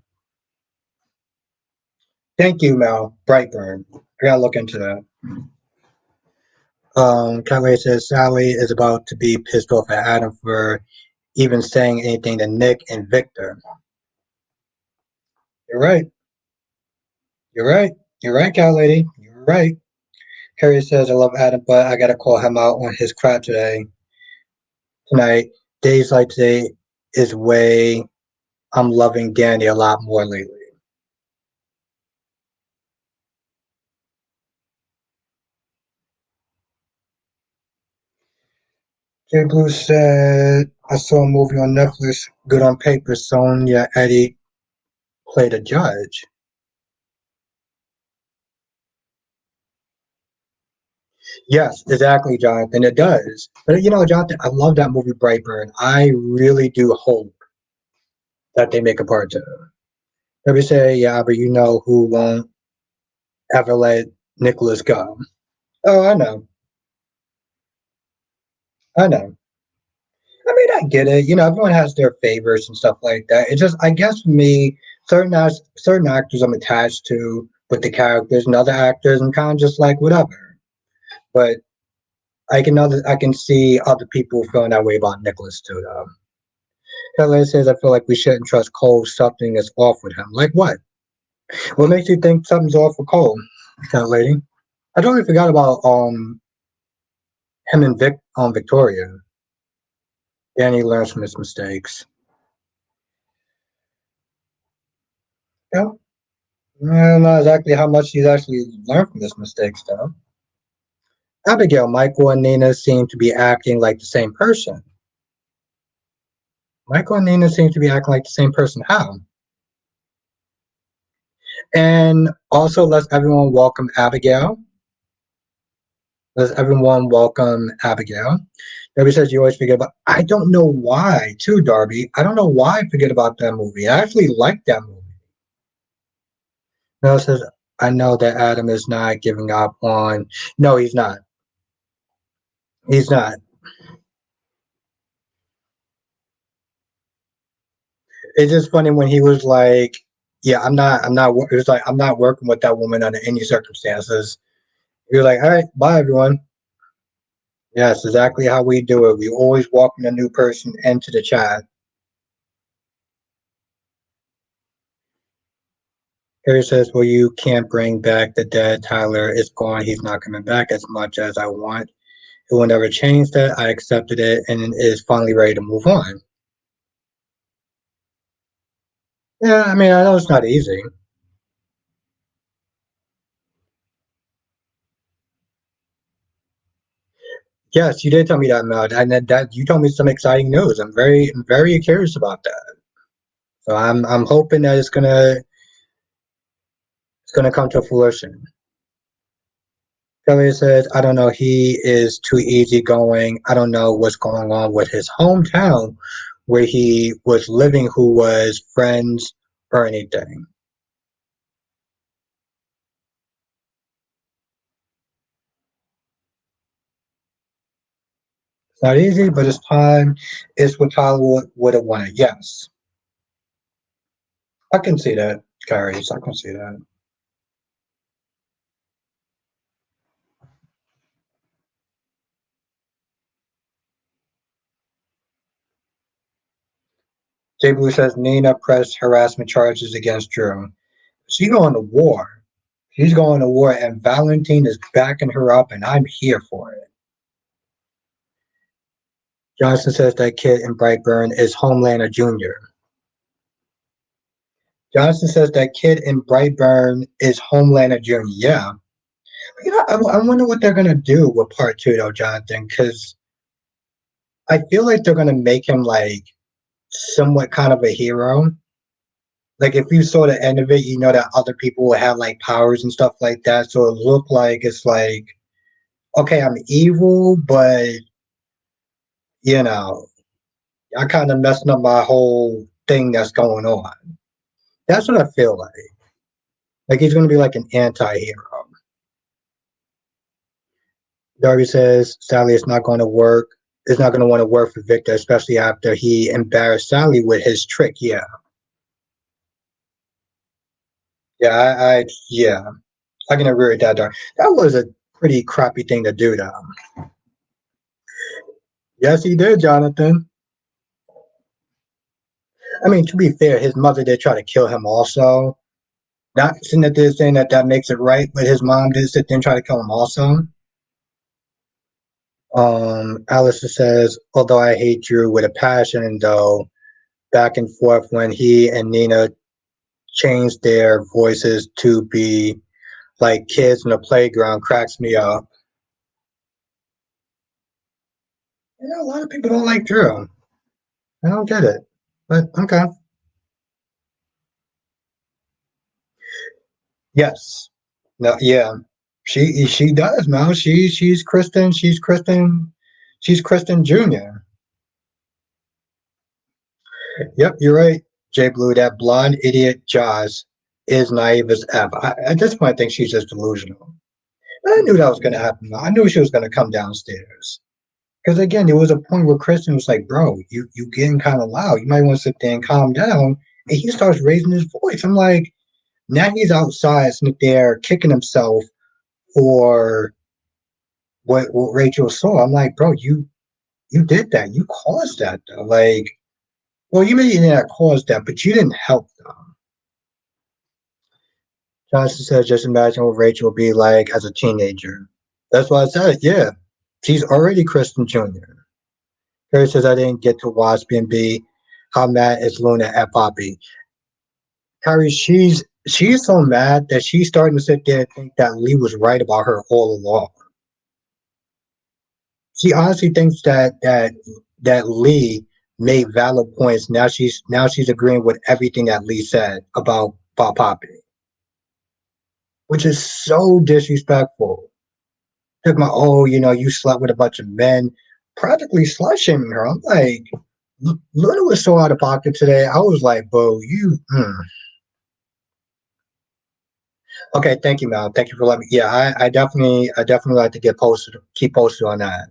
Thank you, Mel. Brightburn. I gotta look into that. Calais says Sally is about to be pissed off at Adam for even saying anything to Nick and Victor. You're right. You're right. You're right, Cal Lady. You're right. Harry says I love Adam, but I gotta call him out on his crap tonight. Days like today is way I'm loving Danny a lot more lately. Jay Blue said I saw a movie on Netflix, good on paper. Sonia Eddie played a judge. Yes, exactly, Jonathan. It does. But you know, Jonathan, I love that movie Brightburn. I really do hope that they make a part two. Let me say, yeah, but you know who won't ever let Nicholas go. Oh, I know. I know. I mean, I get it. You know, everyone has their favorites and stuff like that. It's just, I guess, for me, certain actors I'm attached to with the characters, and other actors, I'm kind of just like whatever. But I can see other people feeling that way about Nicholas too, though. Kelly says, I feel like we shouldn't trust Cole. Something is off with him. Like what? What makes you think something's off with Cole, that lady? I totally forgot about him and Victoria. Danny learns from his mistakes. Yeah, I don't know exactly how much he's actually learned from his mistakes, though. Abigail, Michael, and Nina seem to be acting like the same person. Michael and Nina seem to be acting like the same person. How? And also, let's everyone welcome Abigail. Let's everyone welcome Abigail. Darby says you always forget about. I don't know why, too, Darby. I don't know why I forget about that movie. I actually like that movie. Mel says I know that Adam is not giving up on. No, he's not. He's not. It's just funny when he was like, "Yeah, I'm not." It was like, "I'm not working with that woman under any circumstances." He was like, "All right, bye, everyone." Yes, exactly how we do it. We always welcome a new person into the chat. Harry says, "Well, you can't bring back the dead. Tyler is gone. He's not coming back as much as I want. It will never change that. I accepted it and is finally ready to move on." Yeah, I mean, I know it's not easy. Yes, you did tell me that, Mel, and that you told me some exciting news. I'm very curious about that. So I'm hoping that it's gonna come to fruition. Kelly says, I don't know, he is too easygoing. I don't know what's going on with his hometown where he was living, who was friends or anything. It's not easy, but it's time. It's what Tyler would have wanted. Yes, I can see that, Carrie. I can see that. Jay Blue says Nina pressed harassment charges against Drew. She's going to war. She's going to war, and Valentine is backing her up, and I'm here for it. Johnson says that kid in Brightburn is Homelander Jr. Johnson says that kid in Brightburn is Homelander Jr. Yeah. I wonder what they're gonna do with part two though, Jonathan, because I feel like they're gonna make him like somewhat kind of a hero. Like if you saw the end of it, you know that other people will have like powers and stuff like that. So it looked like it's like, okay, I'm evil, but you know, I kind of messing up my whole thing that's going on. That's what I feel like. Like he's gonna be like an anti-hero. Darby says Sally is not going to work. Is not going to want to work for Victor, especially after he embarrassed Sally with his trick. Yeah, yeah, yeah, I can agree with that. Darby. That was a pretty crappy thing to do, though. Yes, he did, Jonathan. I mean, to be fair, his mother did try to kill him also. Not saying that they're saying that that makes it right, but his mom did sit there and try to kill him also. Alistair says, although I hate Drew with a passion, and though back and forth when he and Nina changed their voices to be like kids in the playground cracks me up. You know, a lot of people don't like Drew. I don't get it, but okay. Yes. No. Yeah. She does now. She's Kristen. She's Kristen. She's Kristen Junior. Yep, you're right, Jay Blue. That blonde idiot Jaws is naive as F. At this point, I think she's just delusional. I knew that was going to happen. I knew she was going to come downstairs. Because again, there was a point where Kristen was like, "Bro, you getting kind of loud. You might want to sit there and calm down." And he starts raising his voice. I'm like, now he's outside, sitting there kicking himself for what Rachel saw. I'm like, bro, you did that. You caused that though. Like, well, you may not cause that, but you didn't help them. Johnson says, just imagine what Rachel would be like as a teenager. That's why I said, yeah, she's already Kristen Jr. Harry says, I didn't get to watch B&B. How mad is Luna at Poppy? Harry, she's so mad that she's starting to sit there and think that Lee was right about her all along. She honestly thinks that Lee made valid points. Now she's agreeing with everything that Lee said about Poppy, which is so disrespectful. Took my you slept with a bunch of men, practically slut shaming her. I'm like, Luna was so out of pocket today. I was like, "Bo, you." Okay, thank you, Mal. Thank you for letting me. Yeah, I definitely like to keep posted on that.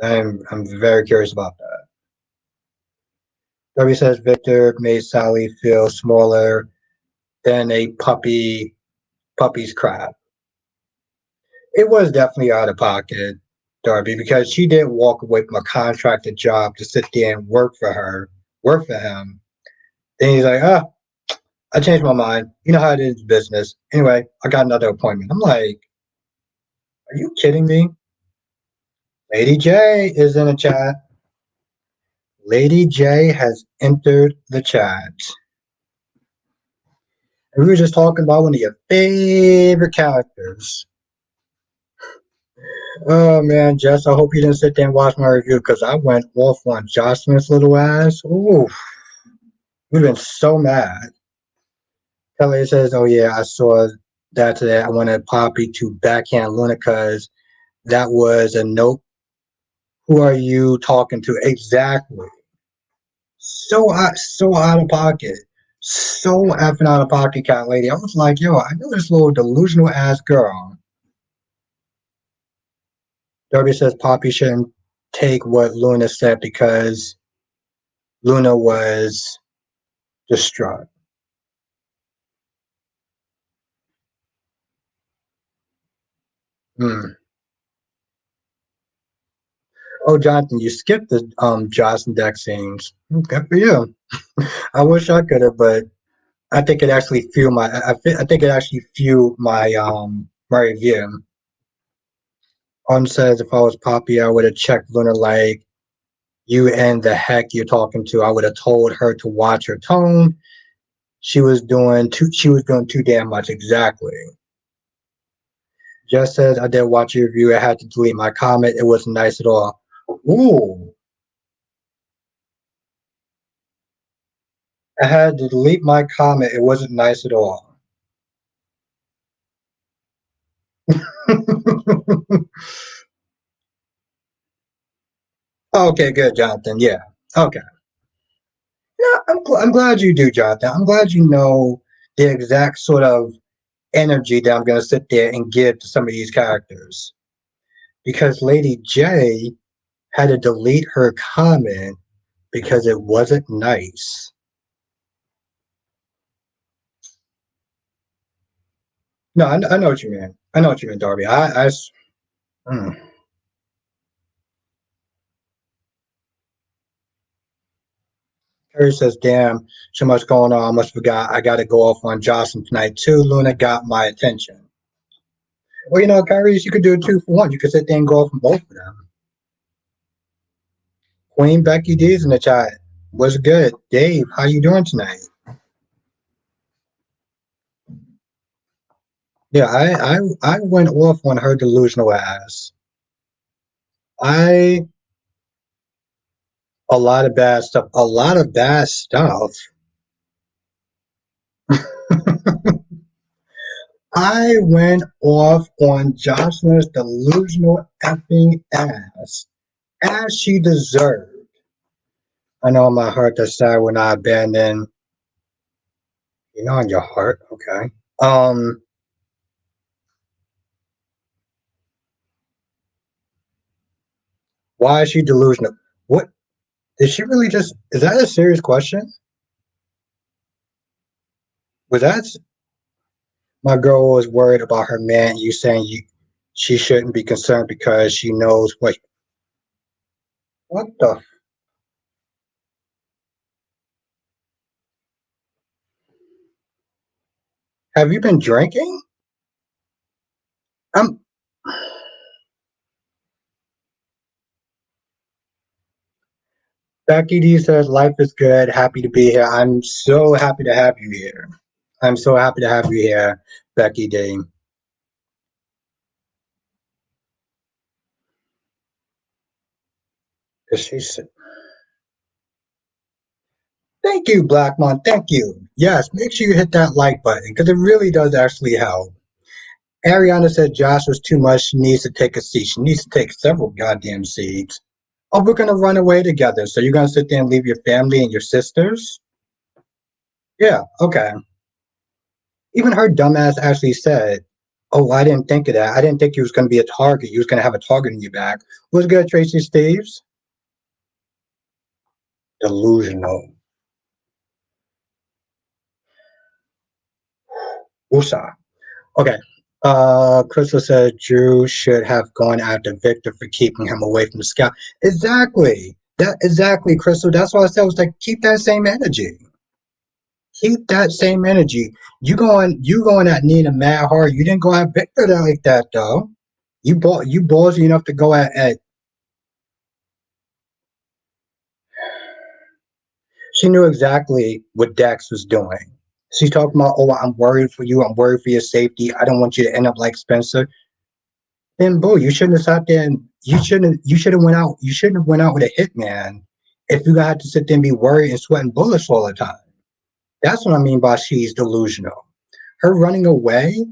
I'm very curious about that. W says Victor made Sally feel smaller than a puppy's crap. It was definitely out of pocket, Darby, because she didn't walk away from a contracted job to sit there and work for him. Then he's like, I changed my mind. You know how it is business. Anyway, I got another appointment. I'm like, are you kidding me? Lady J is in the chat. Lady J has entered the chat. And we were just talking about one of your favorite characters. Oh man, Jess, I hope you didn't sit there and watch my review because I went off on Jocelyn's little ass. Ooh, we've been so mad. Kelly says, oh yeah, I saw that today. I wanted Poppy to backhand Luna because that was a nope. Who are you talking to? Exactly. So out of pocket. So effing out of pocket, cat lady. I was like, yo, I know this little delusional ass girl. Darby says Poppy shouldn't take what Luna said because Luna was distraught. Hmm. Oh, Jonathan, you skipped the Jocelyn deck scenes. Good for you. I wish I could have, but I think it actually fueled my. I think it actually fueled my review. On says if I was Poppy, I would have checked Luna like you and the heck you're talking to. I would have told her to watch her tone. She was doing too damn much. Exactly. Just says I did watch your review. I had to delete my comment. It wasn't nice at all. Ooh, I had to delete my comment. It wasn't nice at all. Okay, good, Jonathan. Yeah. Okay. Yeah, I'm glad you do, Jonathan. I'm glad you know the exact sort of energy that I'm going to sit there and give to some of these characters. Because Lady J had to delete her comment because it wasn't nice. No, I know what you mean. I know what you mean, Darby. Mm. Terry says, damn, so much going on. I must forgot. I got to go off on Jocelyn tonight, too. Luna got my attention. Well, Kyrie, you could do it two for one. You could sit there and go off on both of them. Queen Becky D's in the chat. What's good? Dave, how you doing tonight? Yeah, I went off on her delusional ass. I a lot of bad stuff. A lot of bad stuff. I went off on Jocelyn's delusional effing ass as she deserved. I know in my heart that's sad when I abandoned. In your heart, okay. Why is she delusional? What did she really just? Is that a serious question? Was that my girl was worried about her man? You saying she shouldn't be concerned because she knows what? What the? Have you been drinking? I'm Becky D says life is good. Happy to be here. I'm so happy to have you here. I'm so happy to have you here, Becky D. 'Cause she's Thank you, Blackmon. Thank you. Yes, make sure you hit that like button because it really does actually help. Ariana said Josh was too much. She needs to take a seat. She needs to take several goddamn seats. Oh, we're gonna run away together. So you're gonna sit there and leave your family and your sisters? Yeah, okay. Even her dumbass actually said, "Oh, I didn't think of that. I didn't think you was gonna be a target. You was gonna have a target in your back." What's good, Tracy Steves? Delusional. Woosah. Okay. Crystal said Drew should have gone after Victor for keeping him away from the scout. Exactly. Exactly, Crystal. That's why I said I was like, keep that same energy. Keep that same energy. You going at Nina mad hard. You didn't go at Victor like that though. You ballsy enough to go at she knew exactly what Dax was doing. She's talking about, oh, I'm worried for you. I'm worried for your safety. I don't want you to end up like Spencer. Then, boo, you shouldn't have sat there and you shouldn't have went out with a hitman if you had to sit there and be worried and sweating bullets all the time. That's what I mean by she's delusional. Her running away,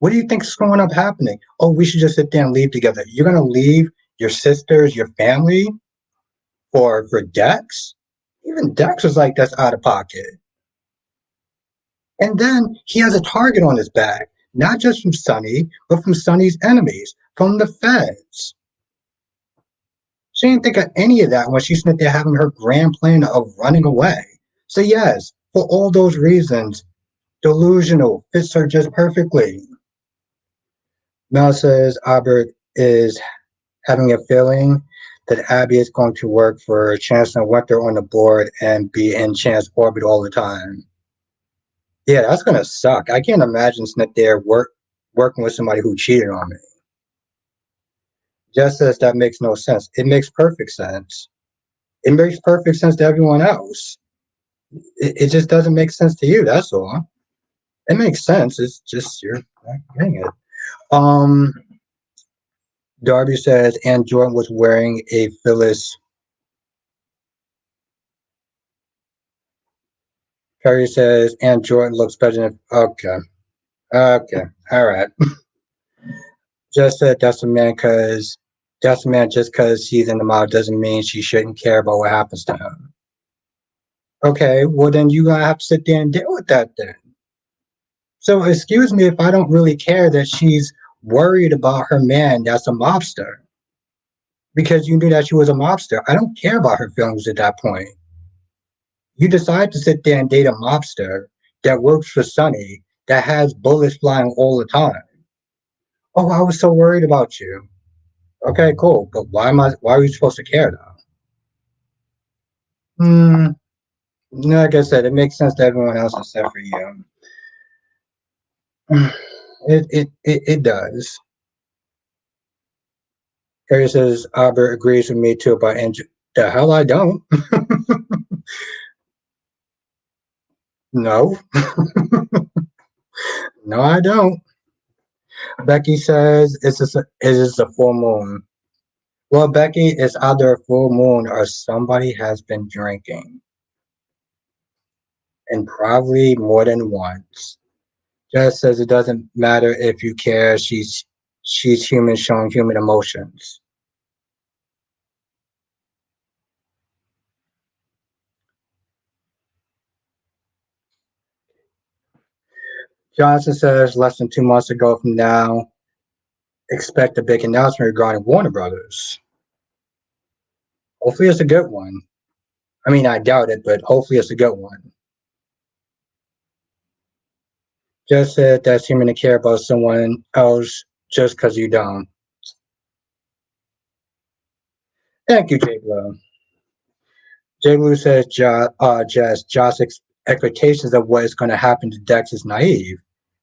what do you think is going up happening? Oh, we should just sit there and leave together. You're gonna leave your sisters, your family for Dex? Even Dex was like that's out of pocket. And then he has a target on his back, not just from Sonny, but from Sonny's enemies, from the feds. She didn't think of any of that when she's sitting there having her grand plan of running away. So yes, for all those reasons, delusional fits her just perfectly. Mel says Albert is having a feeling that Abby is going to work for Chancellor Winter on the board and be in Chance orbit all the time. Yeah, that's gonna suck. I can't imagine sitting there working with somebody who cheated on me. Just says that makes no sense. It makes perfect sense. It makes perfect sense to everyone else. It just doesn't make sense to you. That's all. It makes sense. It's just you're not getting it. Um, Darby says Ann Jordan was wearing a Phyllis. Perry says Ann Jordan looks better than. Okay. Okay. All right. Just said that's a man just because he's in the mob doesn't mean she shouldn't care about what happens to him. Okay, well then you gotta have to sit there and deal with that then. So excuse me if I don't really care that she's worried about her man that's a mobster because you knew that she was a mobster. I don't care about her feelings at that point. You decide to sit there and date a mobster that works for Sonny that has bullets flying all the time. Oh, I was so worried about you. Okay, cool. But why are you supposed to care though? Hmm. Like I said, it makes sense to everyone else except for you. It does. Harry says Albert agrees with me too about Andrew. The hell I don't. No, no, I don't. Becky says it is a full moon. Well, Becky, it's either a full moon or somebody has been drinking, and probably more than once. Jess says it doesn't matter if you care. She's human, showing human emotions. Johnson says less than 2 months ago from now, expect a big announcement regarding Warner Brothers. Hopefully, it's a good one. I mean, I doubt it, but hopefully, it's a good one. Just said that's human to care about someone else just because you don't. Thank you, Jay Blue. Jay Blue says Josh's expectations of what is going to happen to Dex is naive.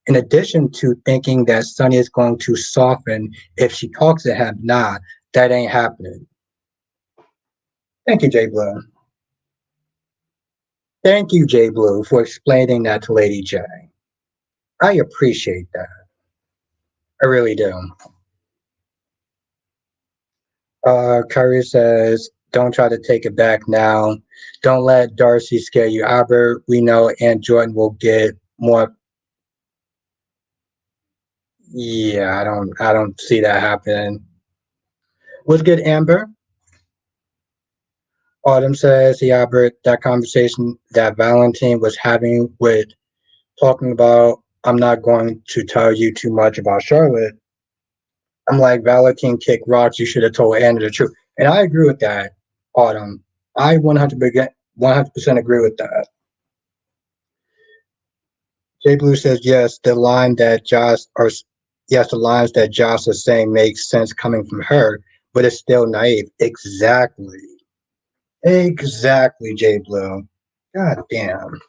In addition to thinking that Sonny is going to soften if she talks to him, nah, that ain't happening. Thank you, Jay Blue. Thank you, Jay Blue, for explaining that to Lady J. I appreciate that. I really do. Curry says, don't try to take it back now. Don't let Darcy scare you. Albert, we know Aunt Jordan will get more. Yeah, I don't see that happening. What's good, Amber? Autumn says, "Hey, Albert, that conversation that Valentine was having with talking about, I'm not going to tell you too much about Charlotte. I'm like, Valentine kicked rocks. You should have told Anna the truth." And I agree with that, Autumn. I 100% agree with that. Jay Blue says, yes, the lines that Josh is saying make sense coming from her, but it's still naive. Exactly. Exactly, Jay Blue. God damn.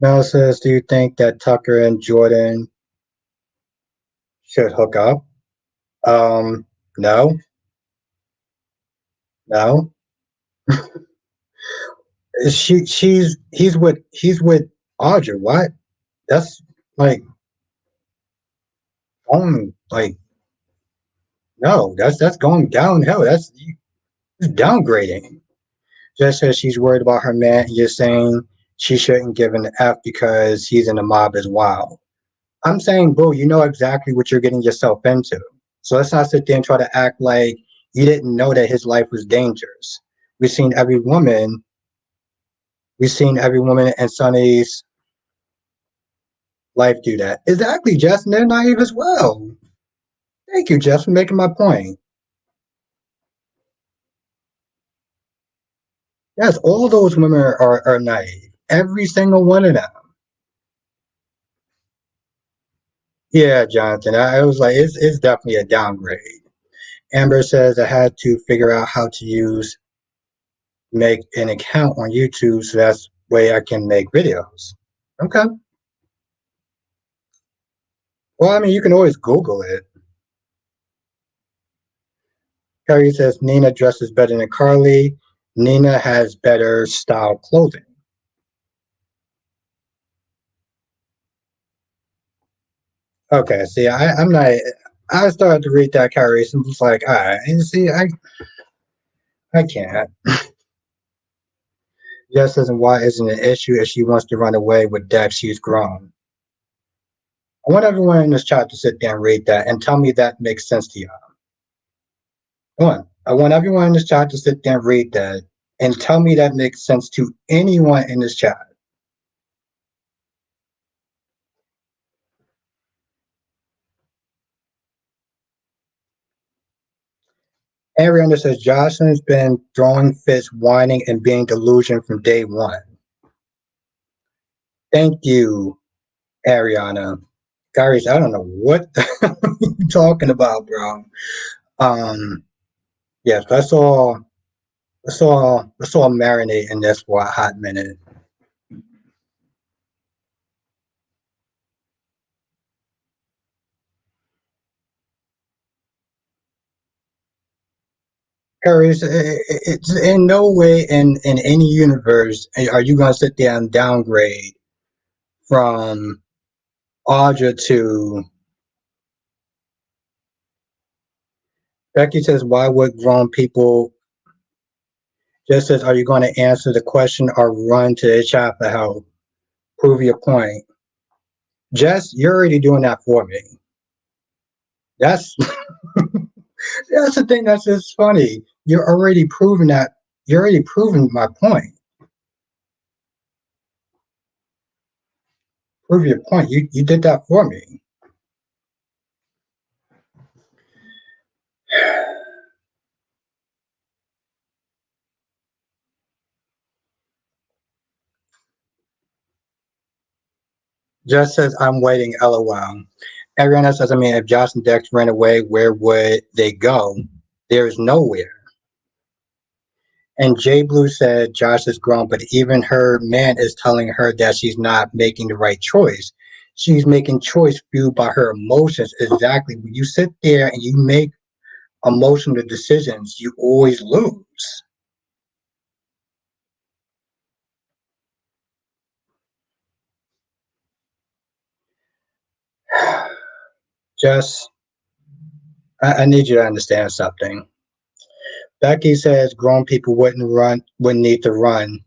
Mel says, do you think that Tucker and Jordan should hook up? Um, no, no. He's with Audra. What? That's like like no, that's going downhill. It's downgrading. Just says she's worried about her man. You're saying she shouldn't give an F because he's in the mob as well. I'm saying, bro, you know exactly what you're getting yourself into. So let's not sit there and try to act like you didn't know that his life was dangerous. We've seen every woman. We've seen every woman in Sonny's life do that. Exactly, Jess, and they're naive as well. Thank you, Jess, for making my point. Yes, all those women are naive. Every single one of them. Yeah, Jonathan. I was like, it's definitely a downgrade. Amber says I had to figure out how to make an account on YouTube so that's the way I can make videos. Okay. Well, I mean, you can always Google it. Carrie says Nina dresses better than Carly. Nina has better style clothing. Okay, see, I'm not. I started to read that Kyrie and was like, all right, and see, I can't. Just as why isn't an issue if she wants to run away with Dex, she's grown. I want everyone in this chat to sit there and read that and tell me that makes sense to you. Come on. I want everyone in this chat to sit there and read that and tell me that makes sense to anyone in this chat. Ariana says Jocelyn's been throwing fits, whining, and being delusional from day one. Thank you, Ariana. Guys, I don't know what you're talking about, bro. Um, yes, let's all marinate in this for a hot minute. Harris, it's in no way in any universe are you going to sit there and downgrade from Audra to Becky says, why would grown people just says, are you going to answer the question or run to the chat for help? Prove your point. Jess, you're already doing that for me. That's that's the thing that's just funny. You're already proving that you're already proving my point. Prove your point. You did that for me. Just says I'm waiting, LOL. Everyone else says, I mean, if Josh and Dex ran away, where would they go? There's nowhere. And Jay Blue said Josh is grown, but even her man is telling her that she's not making the right choice. She's making choice fueled by her emotions. Exactly. When you sit there and you make emotional decisions, you always lose. Just, I need you to understand something. Becky says grown people wouldn't need to run.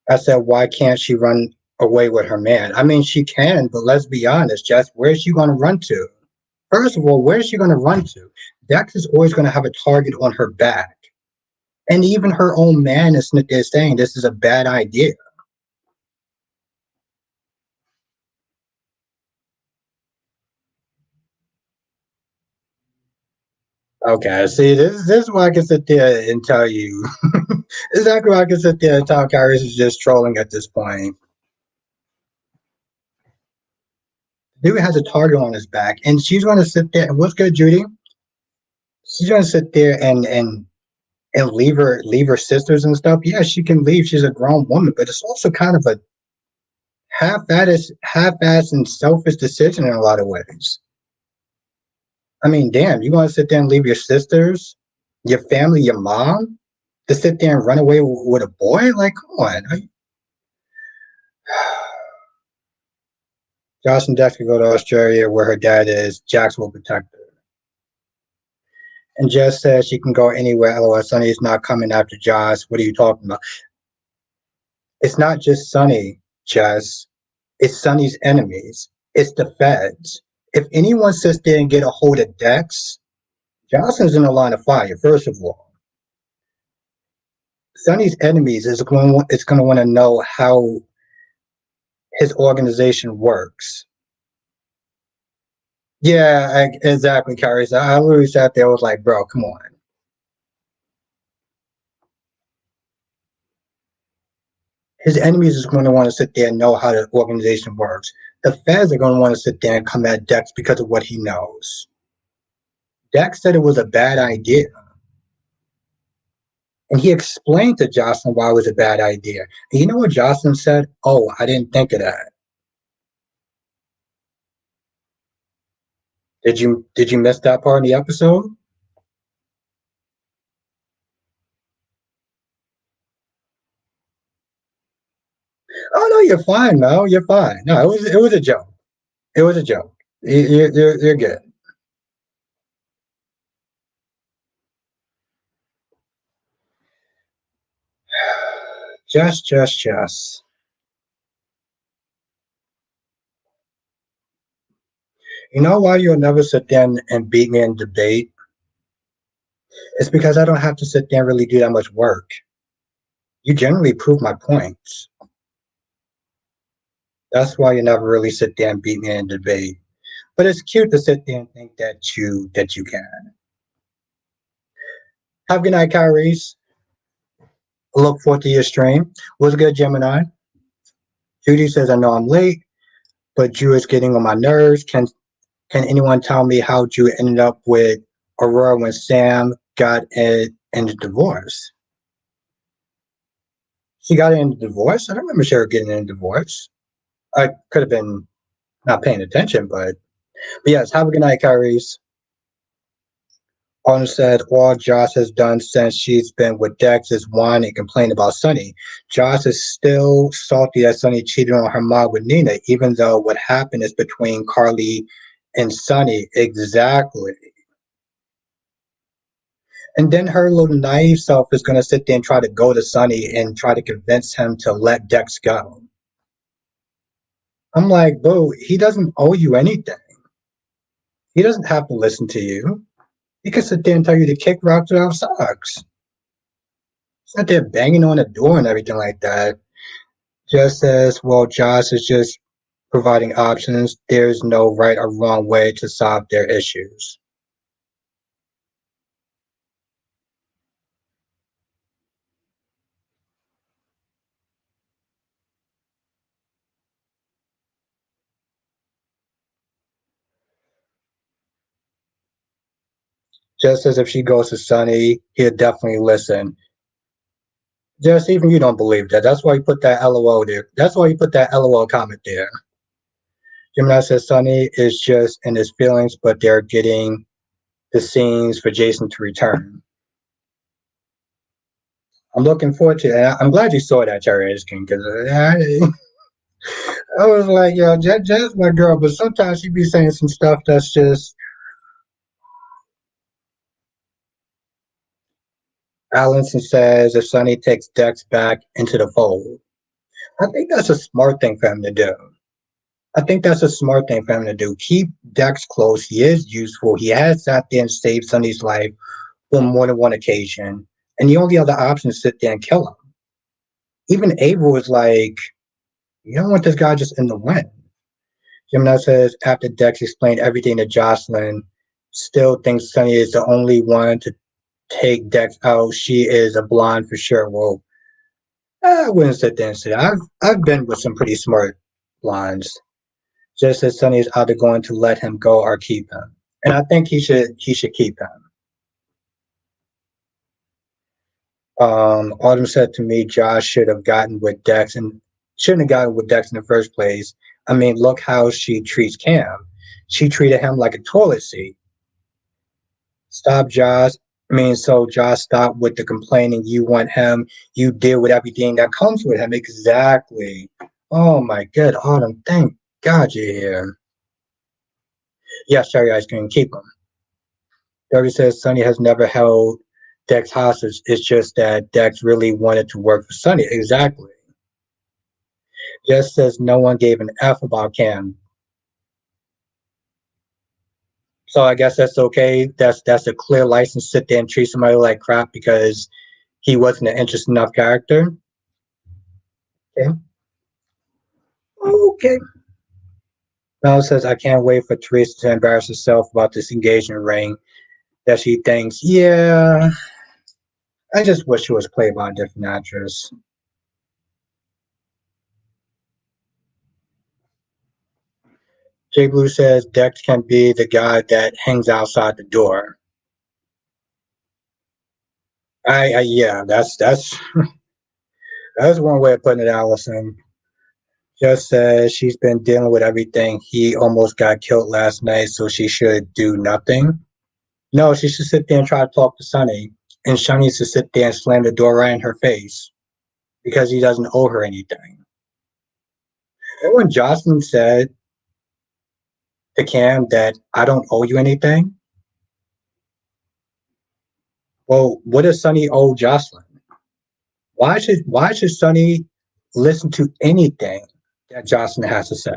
I said, why can't she run away with her man? I mean, she can, but let's be honest, Jess, where's she going to run to? First of all, where's she going to run to? Dex is always going to have a target on her back. And even her own man is saying this is a bad idea. Okay, see, this is why I can sit there and tell you. Exactly why I can sit there and tell Kyrus is just trolling at this point. Dude has a target on his back, and she's going to sit there. And what's good, Judy? She's going to sit there and leave her sisters and stuff. Yeah, she can leave. She's a grown woman, but it's also kind of a half-assed and selfish decision in a lot of ways. I mean, damn, you want to sit there and leave your sisters, your family, your mom, to sit there and run away with a boy? Like, come on. Josh and Dex can go to Australia where her dad is. Jax will protect her. And Jess says she can go anywhere. LOL, Sonny is not coming after Josh. What are you talking about? It's not just Sonny, Jess. It's Sonny's enemies. It's the feds. If anyone sits there and get a hold of Dex, Johnson's in the line of fire, first of all. Sonny's enemies is going to want to know how his organization works. Yeah, exactly, Kyrie. So I literally sat there. I was like, bro, come on. His enemies is going to want to sit there and know how the organization works. The feds are going to want to sit there and come at Dex because of what he knows. Dex said it was a bad idea. And he explained to Jocelyn why it was a bad idea. And you know what Jocelyn said? Oh, I didn't think of that. Did you miss that part in the episode? Oh no, you're fine, Mel. You're fine. No, it was a joke. It was a joke. You're good. Just. You know why you'll never sit down and beat me in debate? It's because I don't have to sit there and really do that much work. You generally prove my points. That's why you never really sit there and beat me in debate. But it's cute to sit there and think that you can. Have a good night, Kyrie's. Look forward to your stream. Was good, Gemini. Judy says, I know I'm late, but Drew is getting on my nerves. Can anyone tell me how Drew ended up with Aurora when Sam got in the divorce? She got in the divorce? I don't remember her getting in a divorce. I could have been not paying attention, but yes, have a good night, Kyrie's. Arnold said all Josh has done since she's been with Dex is whine and complain about Sonny. Josh is still salty that Sonny cheated on her mom with Nina, even though what happened is between Carly and Sonny. Exactly. And then her little naive self is going to sit there and try to go to Sonny and try to convince him to let Dex go. I'm like, boo, he doesn't owe you anything. He doesn't have to listen to you. He can sit there and tell you to kick rocks without socks. He's not there banging on the door and everything like that. Just as, well, Josh is just providing options. There's no right or wrong way to solve their issues. Just as if she goes to Sonny, he'll definitely listen. Just even you don't believe that. That's why you put that LOL there. That's why you put that LOL comment there. Gemini says Sonny is just in his feelings, but they're getting the scenes for Jason to return. I'm looking forward to it. And I'm glad you saw that, Cherry King, because I was like, yo, Jen's my girl, but sometimes she be saying some stuff that's just. Allinson says if Sonny takes Dex back into the fold. I think that's a smart thing for him to do. I think that's a smart thing for him to do. Keep Dex close. He is useful. He has sat there and saved Sonny's life on more than one occasion. And the only other option is sit there and kill him. Even Abel was like, you don't want this guy just in the win. Gemini says after Dex explained everything to Jocelyn, still thinks Sonny is the only one to take Dex out. She is a blonde for sure. Well, I wouldn't sit there and say that. I've been with some pretty smart blondes. Just as Sonny is either going to let him go or keep him. And I think he should keep him. Autumn said to me, Josh should have gotten with Dex and shouldn't have gotten with Dex in the first place. I mean, look how she treats Cam. She treated him like a toilet seat. Stop, Josh. I mean, so Josh, stop with the complaining. You want him. You deal with everything that comes with him. Exactly. Oh my good Autumn. Thank God you're here. Yes, Cherry Ice Cream. Keep him. Derby says Sonny has never held Dex hostage. It's just that Dex really wanted to work for Sonny. Exactly. Just says no one gave an F about Cam. So I guess that's okay. That's a clear license to sit there and treat somebody like crap because he wasn't an interesting enough character. Okay. Okay. Mel says I can't wait for Teresa to embarrass herself about this engagement ring that she thinks, yeah, I just wish she was played by a different actress. Jay Blue says Dex can be the guy that hangs outside the door. Yeah, that's one way of putting it, Allison. Just says she's been dealing with everything. He almost got killed last night, so she should do nothing. No, she should sit there and try to talk to Sonny. And Sonny needs to sit there and slam the door right in her face because he doesn't owe her anything. And when Jocelyn said to Cam that I don't owe you anything, well, what does Sonny owe Jocelyn? Why should Sonny listen to anything that Jocelyn has to say?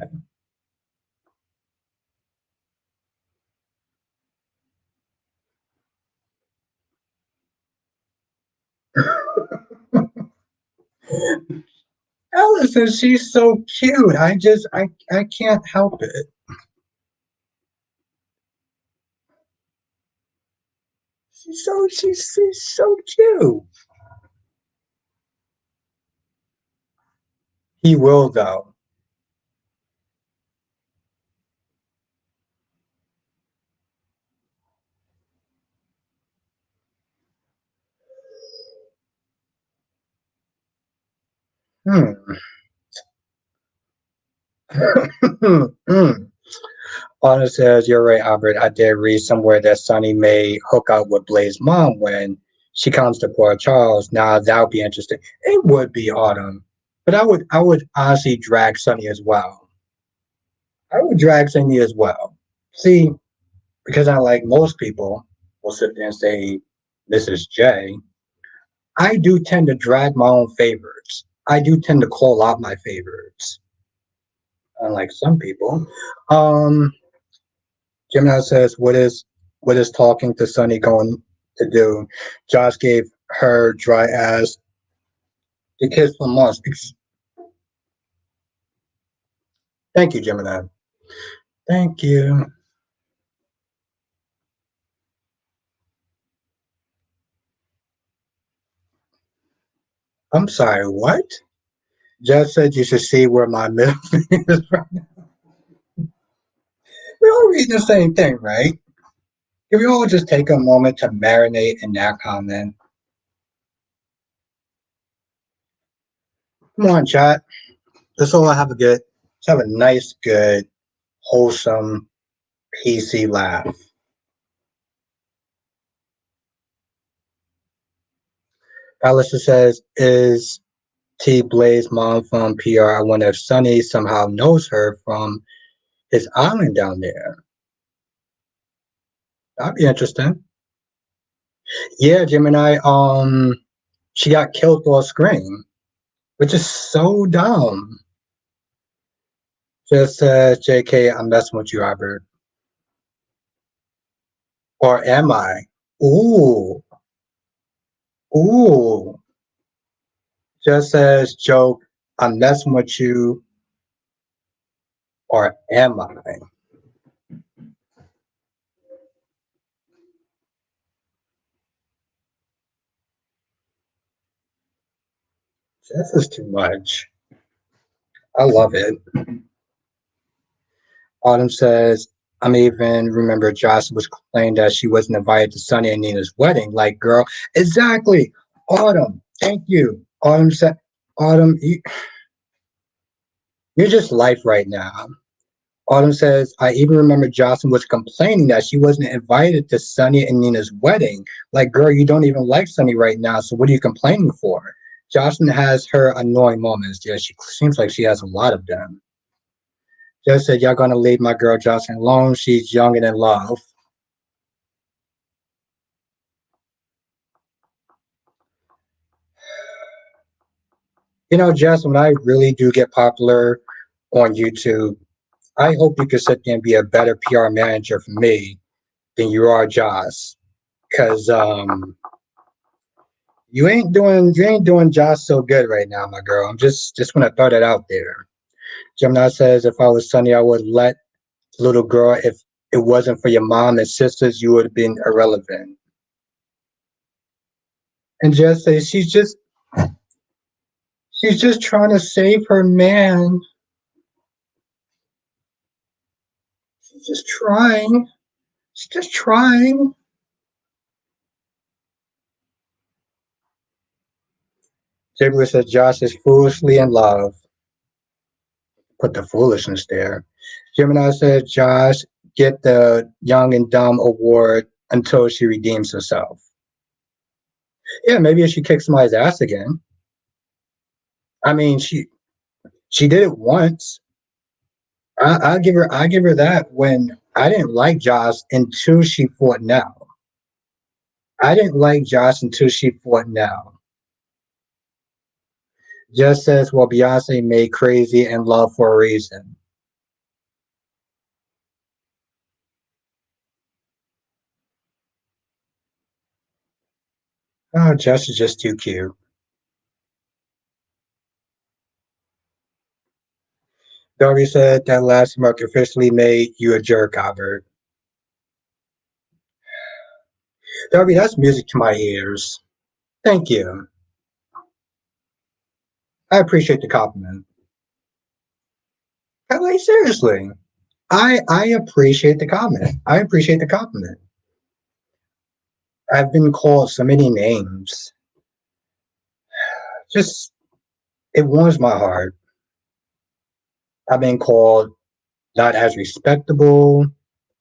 Allison, she's so cute. I can't help it. She's so cute. He will though. Hmm. hmm. Anna says, "You're right, Albert. I did read somewhere that Sonny may hook up with Blaze's mom when she comes to Port Charles. Now that would be interesting. It would be Autumn, but I would honestly drag Sonny as well. I would drag Sonny as well. See, because I like most people will sit there and say, "This is Jay." I do tend to drag my own favorites. I do tend to call out my favorites, unlike some people. Um, Gemini says, what is talking to Sunny going to do? Josh gave her dry ass the kiss for months. Thank you, Gemini. Thank you. I'm sorry, what? Josh said you should see where my middle finger is from. We're all reading the same thing, right? If we all just take a moment to marinate in that comment. Come on, chat. Let's all have a good, let's have a nice, good, wholesome, PC laugh. Alistair says, is T Blaze mom from PR? I wonder if Sonny somehow knows her from his island down there. That'd be interesting. Yeah, Gemini, she got killed off screen, which is so dumb. Just says JK, I'm messing with you, Robert. Or am I? Ooh, ooh. Just says joke, I'm messing with you, or am I? This is too much. I love it. Autumn says, I'm even remember Josh was complaining that she wasn't invited to Sunny and Nina's wedding. Like, girl, exactly. Autumn, thank you. Autumn said, Autumn, you're just life right now. Autumn says, I even remember Jocelyn was complaining that she wasn't invited to Sunny and Nina's wedding. Like, girl, you don't even like Sunny right now, so what are you complaining for? Jocelyn has her annoying moments. Yeah, she seems like she has a lot of them. Just said, y'all gonna leave my girl Jocelyn alone. She's young and in love. Jess, when I really do get popular on YouTube, I hope you can sit there and be a better PR manager for me than you are Joss. Cause you ain't doing Joss so good right now, my girl. I'm just gonna throw that out there. Gemini says if I was Sunny, I would let little girl if it wasn't for your mom and sisters, you would have been irrelevant. And Jess says she's just trying to save her man. She's just trying. She's just trying. Jigler says Josh is foolishly in love. put the foolishness there. Gemini said, Josh, get the Young and Dumb award until she redeems herself. Yeah, maybe if she kicks somebody's ass again. I mean, she did it once. I give her that. When I didn't like Josh until she fought now. I didn't like Josh until she fought now. Just says, well, Beyonce made Crazy and Love for a reason. Oh, Josh is just too cute. Darby said that last mark officially made you a jerk, Albert. Darby, that's music to my ears. Thank you. I appreciate the compliment. Like seriously. I appreciate the comment. I appreciate the compliment. I've been called so many names. Just it warms my heart. I've been called not as respectable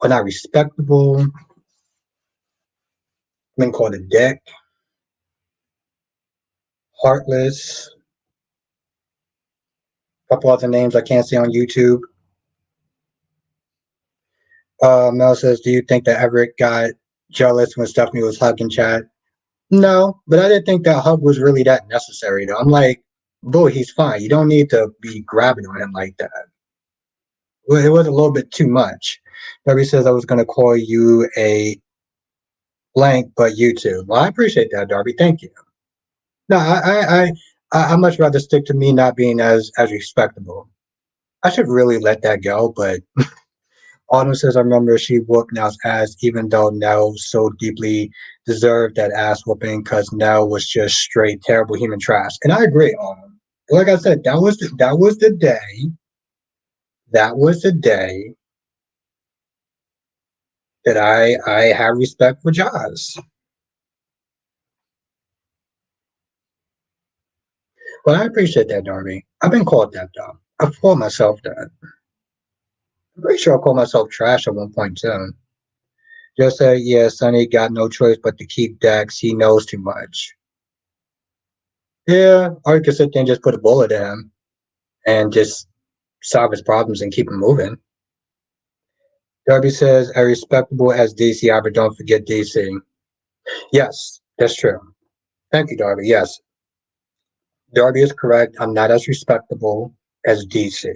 or not respectable. I've been called a dick, heartless, a couple other names I can't say on YouTube. Mel says, do you think that Everett got jealous when Stephanie was hugging Chad? No, but I didn't think that hug was really that necessary though. I'm like, boy, he's fine. You don't need to be grabbing on him like that. Well, it was a little bit too much. Debbie says I was going to call you a blank, but YouTube. Well, I appreciate that, Darby. Thank you. No, I much rather stick to me not being as respectable. I should really let that go, but Autumn says I remember she whooped Nell's ass, even though Nell so deeply deserved that ass whooping because Nell was just straight terrible human trash. And I agree, Autumn. Like I said, that was the day. That was the day that I have respect for Jaws. But I appreciate that, Darby. I've been called that though. I've called myself that. I'm pretty sure I called myself trash at one point too. Just say, yeah, Sonny got no choice but to keep Dex. He knows too much. Yeah, or you could sit there and just put a bullet in him and just solve his problems and keep him moving. Darby says, as respectable as DC, but don't forget DC. Yes, that's true. Thank you, Darby. Yes, Darby is correct. I'm not as respectable as DC.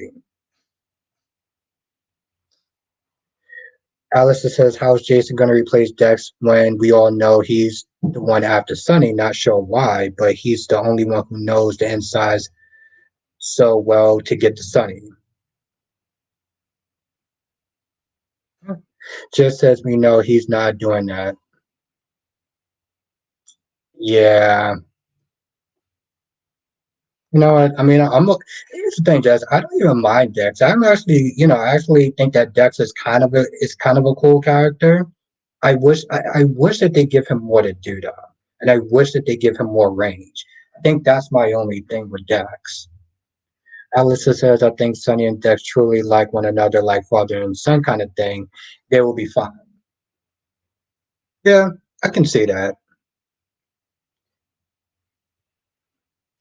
Alistair says, how's Jason going to replace Dex when we all know he's the one after Sonny? Not sure why, but he's the only one who knows the insides so well to get to Sonny. Just as we know he's not doing that. Yeah. You know what? I mean, here's the thing, Jess. I don't even mind Dex. I'm actually, I actually think that Dex is kind of a cool character. I wish that they give him more to do though, and I wish that they give him more range. I think that's my only thing with Dex. Alyssa says, I think Sonny and Dex truly like one another, like father and son kind of thing. They will be fine. Yeah, I can see that.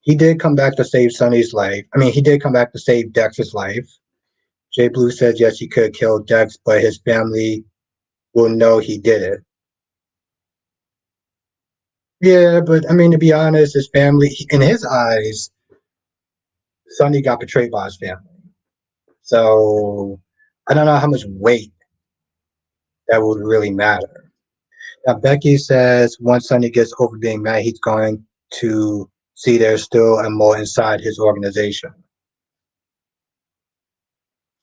He did come back to save Sonny's life. I mean, he did come back to save Dex's life. Jay Blue says, yes, he could kill Dex, but his family will know he did it. Yeah, but I mean, to be honest, his family, in his eyes, Sonny got betrayed by his family. So I don't know how much weight that would really matter. Now, Becky says once Sonny gets over being mad, he's going to see there's still a more inside his organization.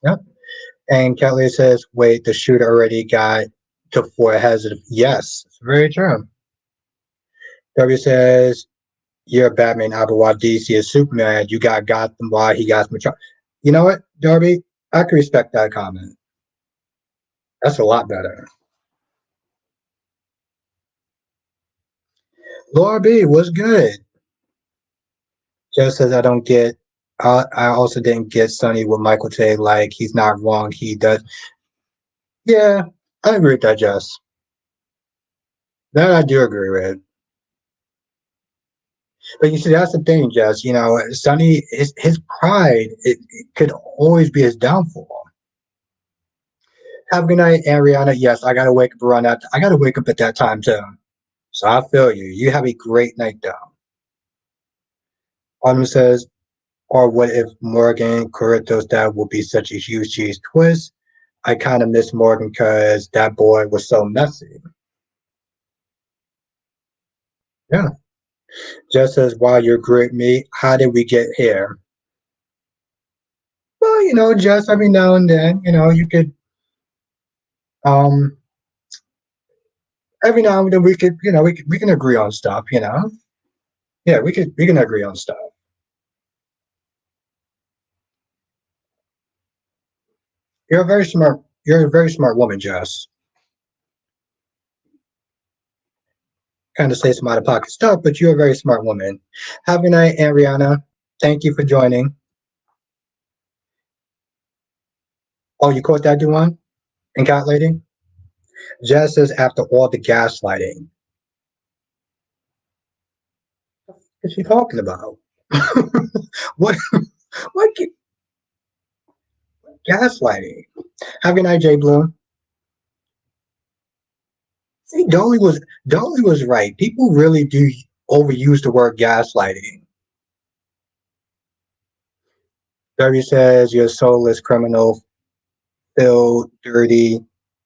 Yep. And Kelly says, wait, the shooter already got to four hazard. Yes, it's very true. W says, you're Batman, Albert, while DC is Superman. You got Gotham while he got Metro. You know what, Darby? I can respect that comment. That's a lot better. Laura B, what's good? Joe says, I don't get I also didn't get Sonny with Michael Tay. Like he's not wrong. He does. Yeah, I agree with that, Jess. That I do agree with. But you see, that's the thing, Jess. You know, Sonny, his pride, it could always be his downfall. Have a good night, Ariana. Yes, I gotta wake up around that. I gotta wake up at that time too. So I feel you. You have a great night, though. Autumn says, or what if Morgan Corritto's dad will be such a huge cheese twist? I kind of miss Morgan because that boy was so messy. Yeah. Just as while you're great me, how did we get here? Well, just every now and then, you could um every now and then we could, we can agree on stuff. Yeah, we can agree on stuff. You're a very smart woman, Jess. Kind of say some out of pocket stuff, but you're a very smart woman. Have a good night, Ariana. Thank you for joining. Oh, you caught that, Duan? And cat lady? Jess says after all the gaslighting. What's she talking about? what what gaslighting? Have a good night, Jay Blue. See, Dolly was right. People really do overuse the word gaslighting. Debbie says you're a soulless criminal, filled, dirty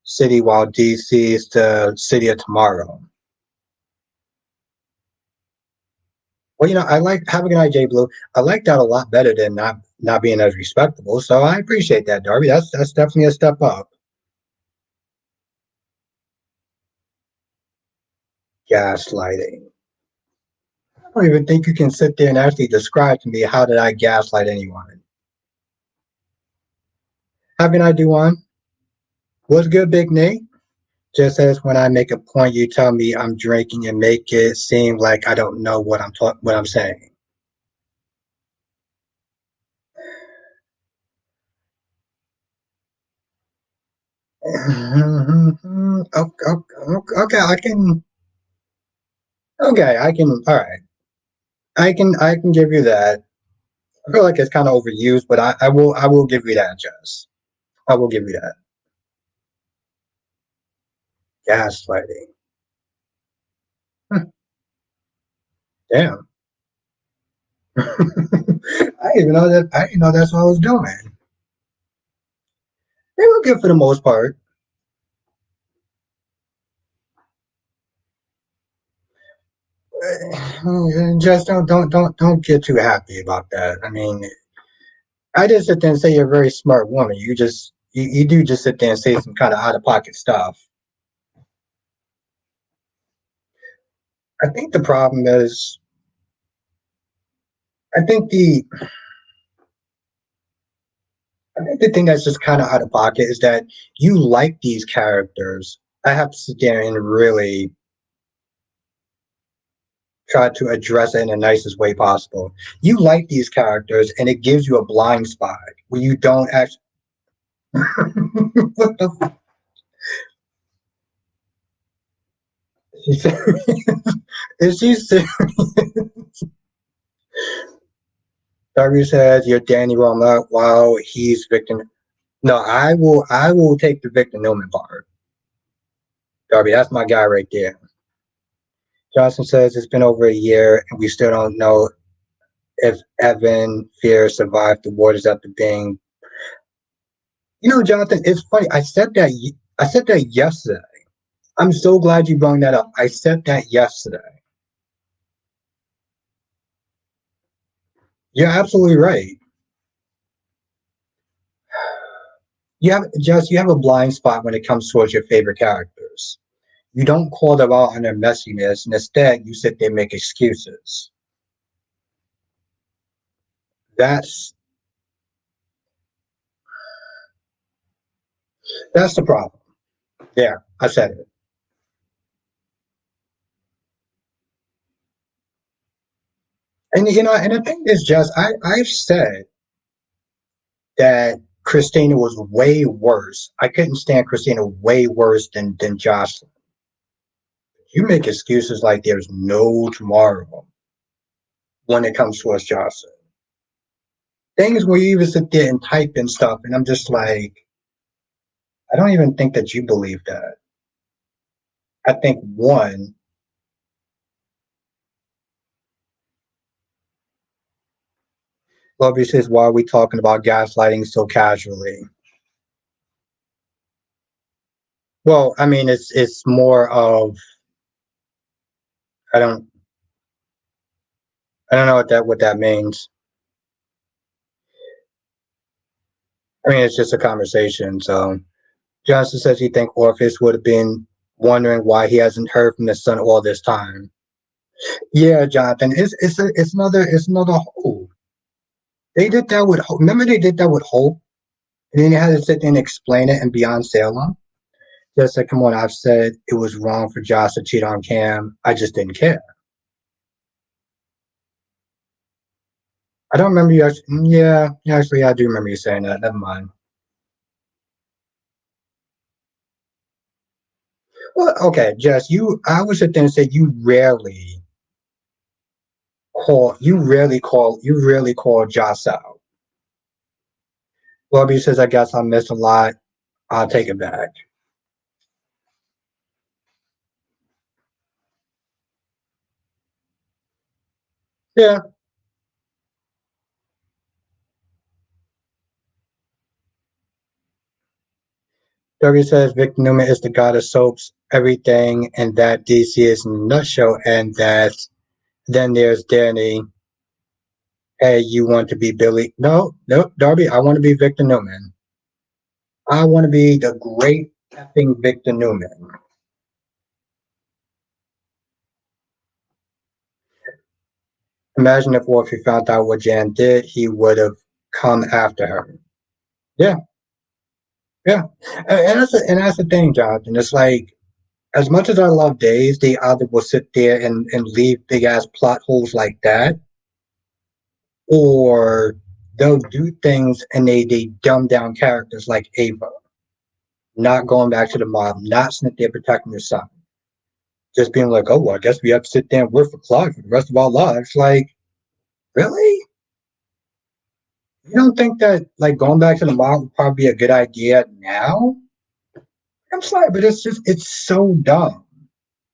city, while DC is the city of tomorrow. Well, I like having an IJ Blue. I like that a lot better than not being as respectable. So I appreciate that, Darby. That's definitely a step up. Gaslighting. I don't even think you can sit there and actually describe to me how did I gaslight anyone. How can I do one? What's good, Big Nate? Just as when I make a point, you tell me I'm drinking and make it seem like I don't know what I'm saying. Okay, okay, I can. Okay, I can. All right, I can give you that. I feel like it's kind of overused, but I will give you that, Jess. I will give you that. Gaslighting. Damn. I didn't even know that. I didn't know that's what I was doing. They were good for the most part. Just don't get too happy about that. I mean, I just sit there and say you're a very smart woman. You do just sit there and say some kind of out of pocket stuff. I think the problem is, I think the I think the thing that's just kind of out of pocket is that you like these characters. I have to sit there and really try to address it in the nicest way possible. You like these characters, and it gives you a blind spot where you don't actually. What the? She said, is she serious? Darby says you're Danny Roma while he's Victor. No, I will take the Victor Newman part. Darby, that's my guy right there. Johnson says it's been over a year and we still don't know if Evan Fear survived the waters after being. Jonathan, it's funny. I said that yesterday. I'm so glad you brought that up. I said that yesterday. You're absolutely right. You have a blind spot when it comes towards your favorite characters. You don't call them out on their messiness, and instead you sit there and make excuses. That's that's the problem. There, I said it. And and the thing is, just I've said that Christina was way worse. I couldn't stand Christina way worse than Jocelyn. You make excuses like there's no tomorrow when it comes to us, Jocelyn. Things where you even sit there and type and stuff, and I'm just like, I don't even think that you believe that. I think one, Lovey says, why are we talking about gaslighting so casually? Well, I mean, it's more of I don't I don't know what that means. I mean, it's just a conversation. So Johnson says he think Orpheus would have been wondering why he hasn't heard from his son all this time. Yeah, Jonathan, it's another Hope. They did that with Hope. Remember they did that with Hope, and then they had to sit there and explain it and beyond Salem. Just like, come on, I've said it was wrong for Josh to cheat on Cam. I just didn't care. I don't remember you actually. Yeah, actually, I do remember you saying that. Never mind. Well, okay, Jess, I would sit there and say you rarely call Josh out. Bobby says, I guess I missed a lot. I'll take it back. Yeah. Bobby says Victor Newman is the god of soaps, everything, and that DC is in a nutshell, and that then there's Danny. Hey, you want to be Billy? No, no, Darby, I want to be Victor Newman. I want to be the great effing Victor Newman. Imagine if Wolfie found out what Jan did, he would have come after her. Yeah, yeah. And that's the thing, Jonathan. It's like, as much as I love Days, they either will sit there and leave big ass plot holes like that, or they'll do things and they dumb down characters like Ava, not going back to the mob, not sitting there protecting your son. Just being like, oh, well, I guess we have to sit there and work for Clark for the rest of our lives. Like, really? You don't think that like going back to the mob would probably be a good idea now? I'm sorry, but it's so dumb.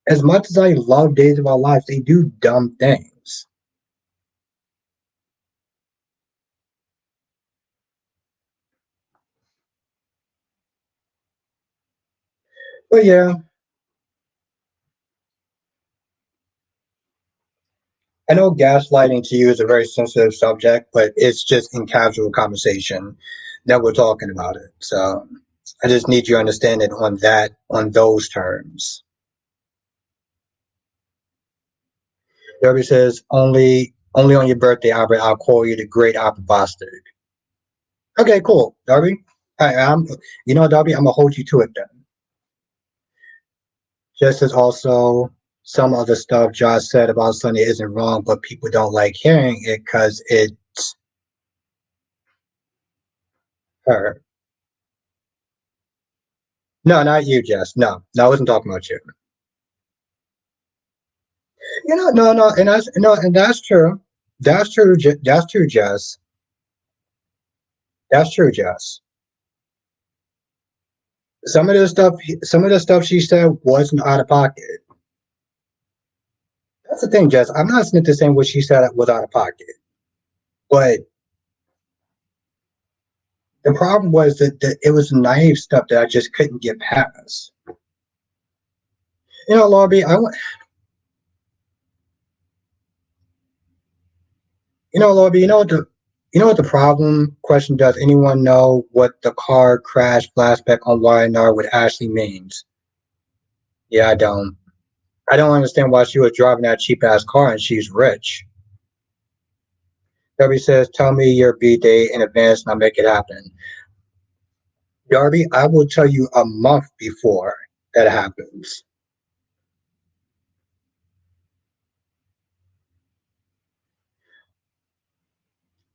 As much as I love Days of Our Lives, they do dumb things. But yeah, I know gaslighting to you is a very sensitive subject, but it's just in casual conversation that we're talking about it. So I just need you to understand it on those terms. Derby says, only on your birthday, Albert, I'll call you the great Albert Bastard. Okay, cool, Darby. Darby, I'm gonna hold you to it then. Just as also some other stuff Josh said about Sonny isn't wrong, but people don't like hearing it because it's her. No, not you, Jess. No, no, I wasn't talking about you. No, no, and that's true. That's true. That's true, Jess. That's true, Jess. Some of the stuff she said wasn't out of pocket. That's the thing, Jess. I'm not saying to saying what she said was out of pocket, but the problem was that it was naive stuff that I just couldn't get past. Lobby, Lobby, you know what the problem question, does anyone know what the car crash flashback on Y&R would actually means? Yeah, I don't. I don't understand why she was driving that cheap ass car and she's rich. Darby says, tell me your B day in advance and I'll make it happen. Darby, I will tell you a month before that happens.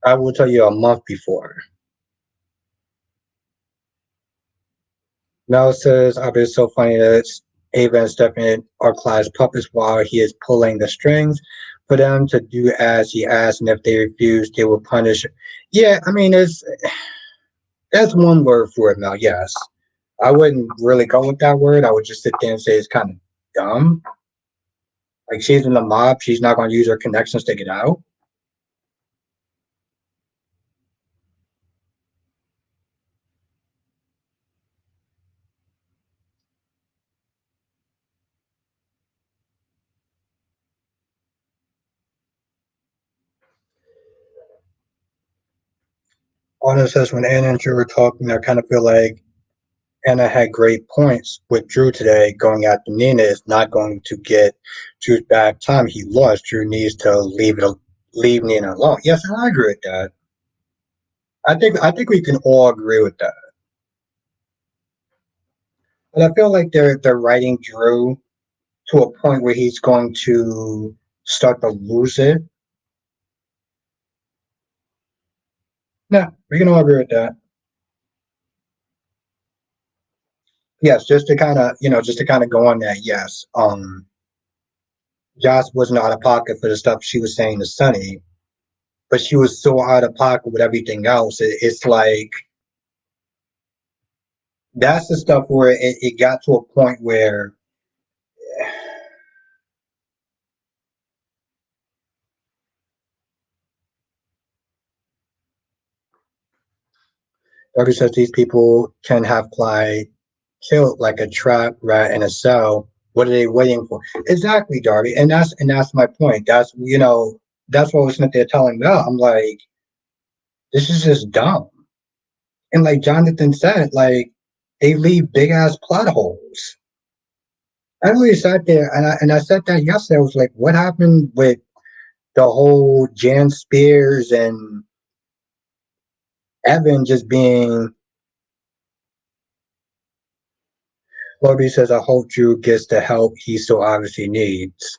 I will tell you a month before. Mel says, I've been so funny that Ava and Stephanie are Clyde's puppets while he is pulling the strings for them to do as he asks, and if they refuse, they will punish. Yeah, I mean, that's one word for it, Mel. Yes. I wouldn't really go with that word. I would just sit there and say it's kind of dumb. Like she's in the mob, she's not going to use her connections to get out. Anna says when Anna and Drew were talking, I kind of feel like Anna had great points with Drew today. Going after Nina is not going to get Drew's back time he lost. Drew needs to leave Nina alone. Yes, I agree with that. I think we can all agree with that. But I feel like they're writing Drew to a point where he's going to start to lose it. Yeah, we can all agree with that. Yes, just to kind of just to kind of go on that. Yes, Joss wasn't out of pocket for the stuff she was saying to Sonny, but she was so out of pocket with everything else. It's like that's the stuff where it got to a point where Darby says these people can have Clyde killed like a trap rat in a cell. What are they waiting for? Exactly, Darby, and that's my point. That's what I was sitting there telling Mel. I'm like, this is just dumb. And like Jonathan said, like they leave big ass plot holes. I really sat there and I said that yesterday. I was like, what happened with the whole Jan Spears and Evan just being. Lobby says, I hope Drew gets the help he so obviously needs.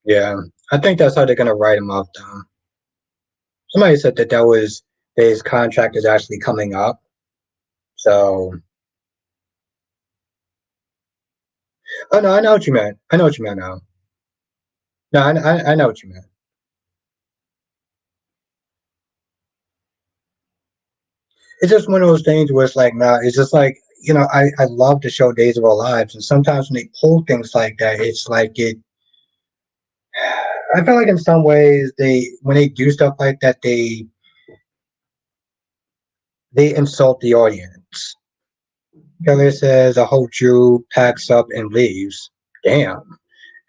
Yeah, I think that's how they're gonna write him off. Though somebody said that his contract is actually coming up. So, oh no, I know what you meant. I know what you meant now. No, I know what you meant. It's just one of those things where it's like, nah, it's just like I love the show Days of Our Lives, and sometimes when they pull things like that, it's like it. I feel like in some ways they when they do stuff like that, they insult the audience. Kelly says, I hope Drew packs up and leaves. Damn.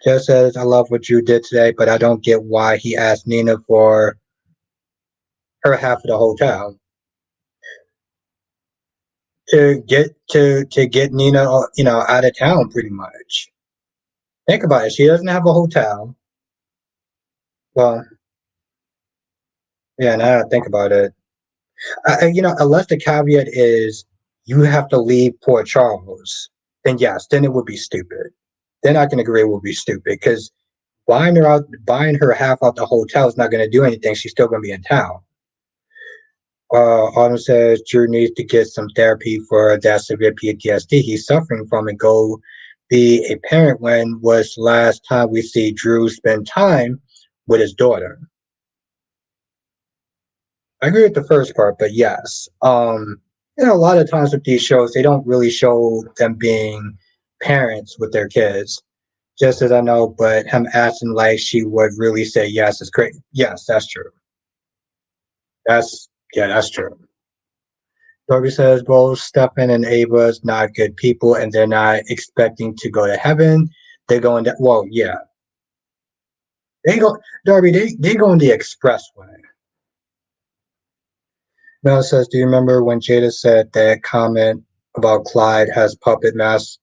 Jeff says, I love what Drew did today, but I don't get why he asked Nina for her half of the hotel to get Nina, out of town pretty much. Think about it. She doesn't have a hotel. Well, yeah, now I think about it. Unless the caveat is you have to leave Port Charles, then yes, then it would be stupid. Then I can agree it would be stupid because buying her half out the hotel is not going to do anything. She's still going to be in town. Autumn says Drew needs to get some therapy for that severe PTSD he's suffering from and go be a parent. When was the last time we see Drew spend time with his daughter? I agree with the first part, but yes. A lot of times with these shows, they don't really show them being parents with their kids. Just as I know, but him asking like she would really say yes is great. Yes, that's true. That's true. Dorby says both Stefan and Ava's not good people and they're not expecting to go to heaven. They're going to yeah. They go Darby, they go on the expressway. Mel says, do you remember when Jada said that comment about Clyde has puppet mask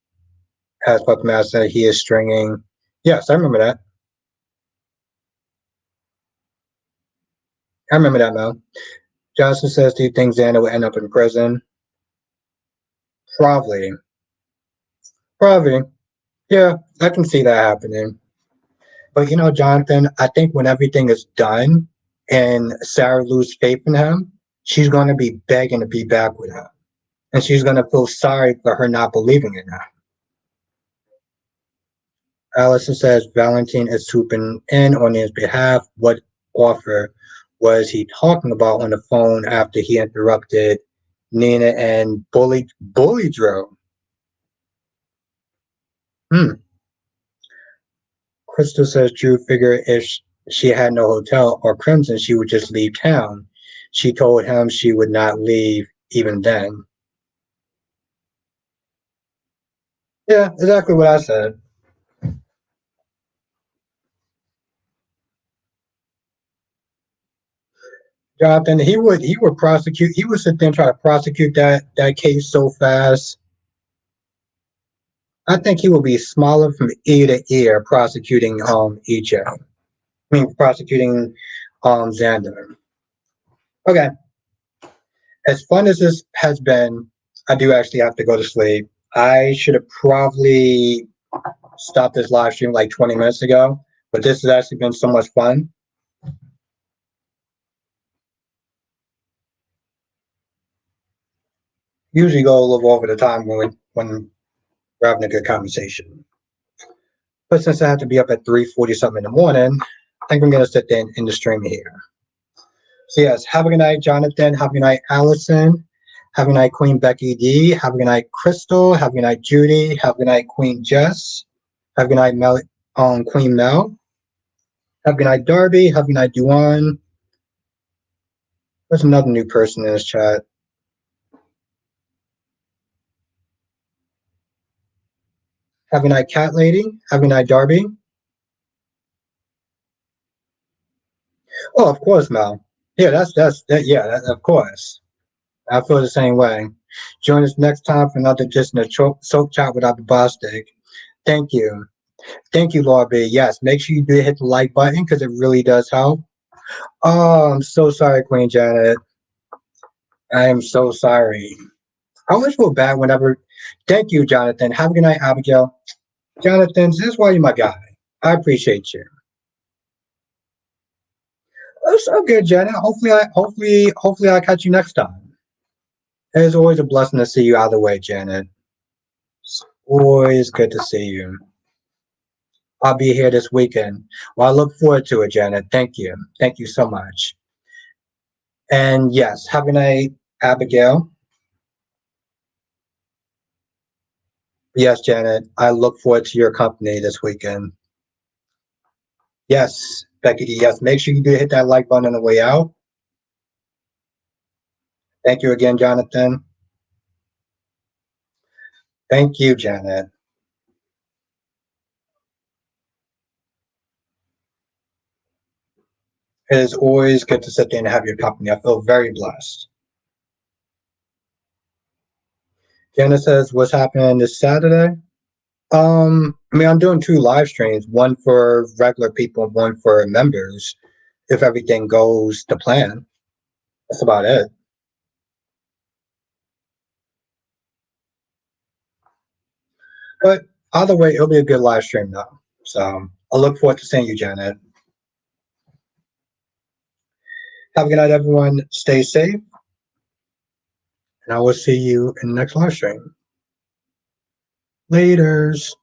that he is stringing? Yes, I remember that. I remember that, Mel. Johnson says, do you think Xander will end up in prison? Probably. Probably. Yeah, I can see that happening. But Jonathan, I think when everything is done and Sarah loses faith in him, she's going to be begging to be back with him. And she's going to feel sorry for her not believing in him. Allison says Valentine is swooping in on his behalf. What offer was he talking about on the phone after he interrupted Nina and bully Drew? Hmm. Crystal says Drew figured if she had no hotel or Crimson, she would just leave town. She told him she would not leave even then. Yeah, exactly what I said. Jonathan, he would prosecute. He would sit there and try to prosecute that case so fast. I think he will be smiling from ear to ear prosecuting EJ. I mean prosecuting Xander. Okay. As fun as this has been, I do actually have to go to sleep. I should have probably stopped this live stream like 20 minutes ago, but this has actually been so much fun. Usually go a little over the time when we're having a good conversation. But since I have to be up at 3:40 something in the morning, I think I'm gonna sit there and end the stream here. So yes, have a good night, Jonathan. Have a good night, Allison. Have a good night, Queen Becky D. Have a good night, Crystal. Have a good night, Judy. Have a good night, Queen Jess. Have a good night, Queen Mel. Have a good night, Darby. Have a good night, Duan. There's another new person in this chat. Have a good night, Cat Lady. Have a good night, Darby. Oh, of course, Mel. Yeah, that's that. Yeah, of course. I feel the same way. Join us next time for another edition of Soap Chat without the boss stick. Thank you. Thank you, Laura B. Yes, make sure you do hit the like button because it really does help. Oh, I'm so sorry, Queen Janet. I am so sorry. I always feel bad whenever. Thank you, Jonathan. Have a good night, Abigail. Jonathan, this is why you're my guy. I appreciate you. It's so good, Janet. Hopefully, I'll catch you next time. It's always a blessing to see you either way, Janet. It's always good to see you. I'll be here this weekend. Well, I look forward to it, Janet. Thank you. Thank you so much. And yes, have a good night, Abigail. Yes, Janet. I look forward to your company this weekend. Yes, Becky. Yes, make sure you do hit that like button on the way out. Thank you again, Jonathan. Thank you, Janet. It is always good to sit there and have your company. I feel very blessed. Janet says, "What's happening this Saturday?" I mean, I'm doing two live streams, one for regular people and one for members. If everything goes to plan, that's about it. But either way, it'll be a good live stream though. So I look forward to seeing you, Janet. Have a good night, everyone. Stay safe, and I will see you in the next live stream. Laters.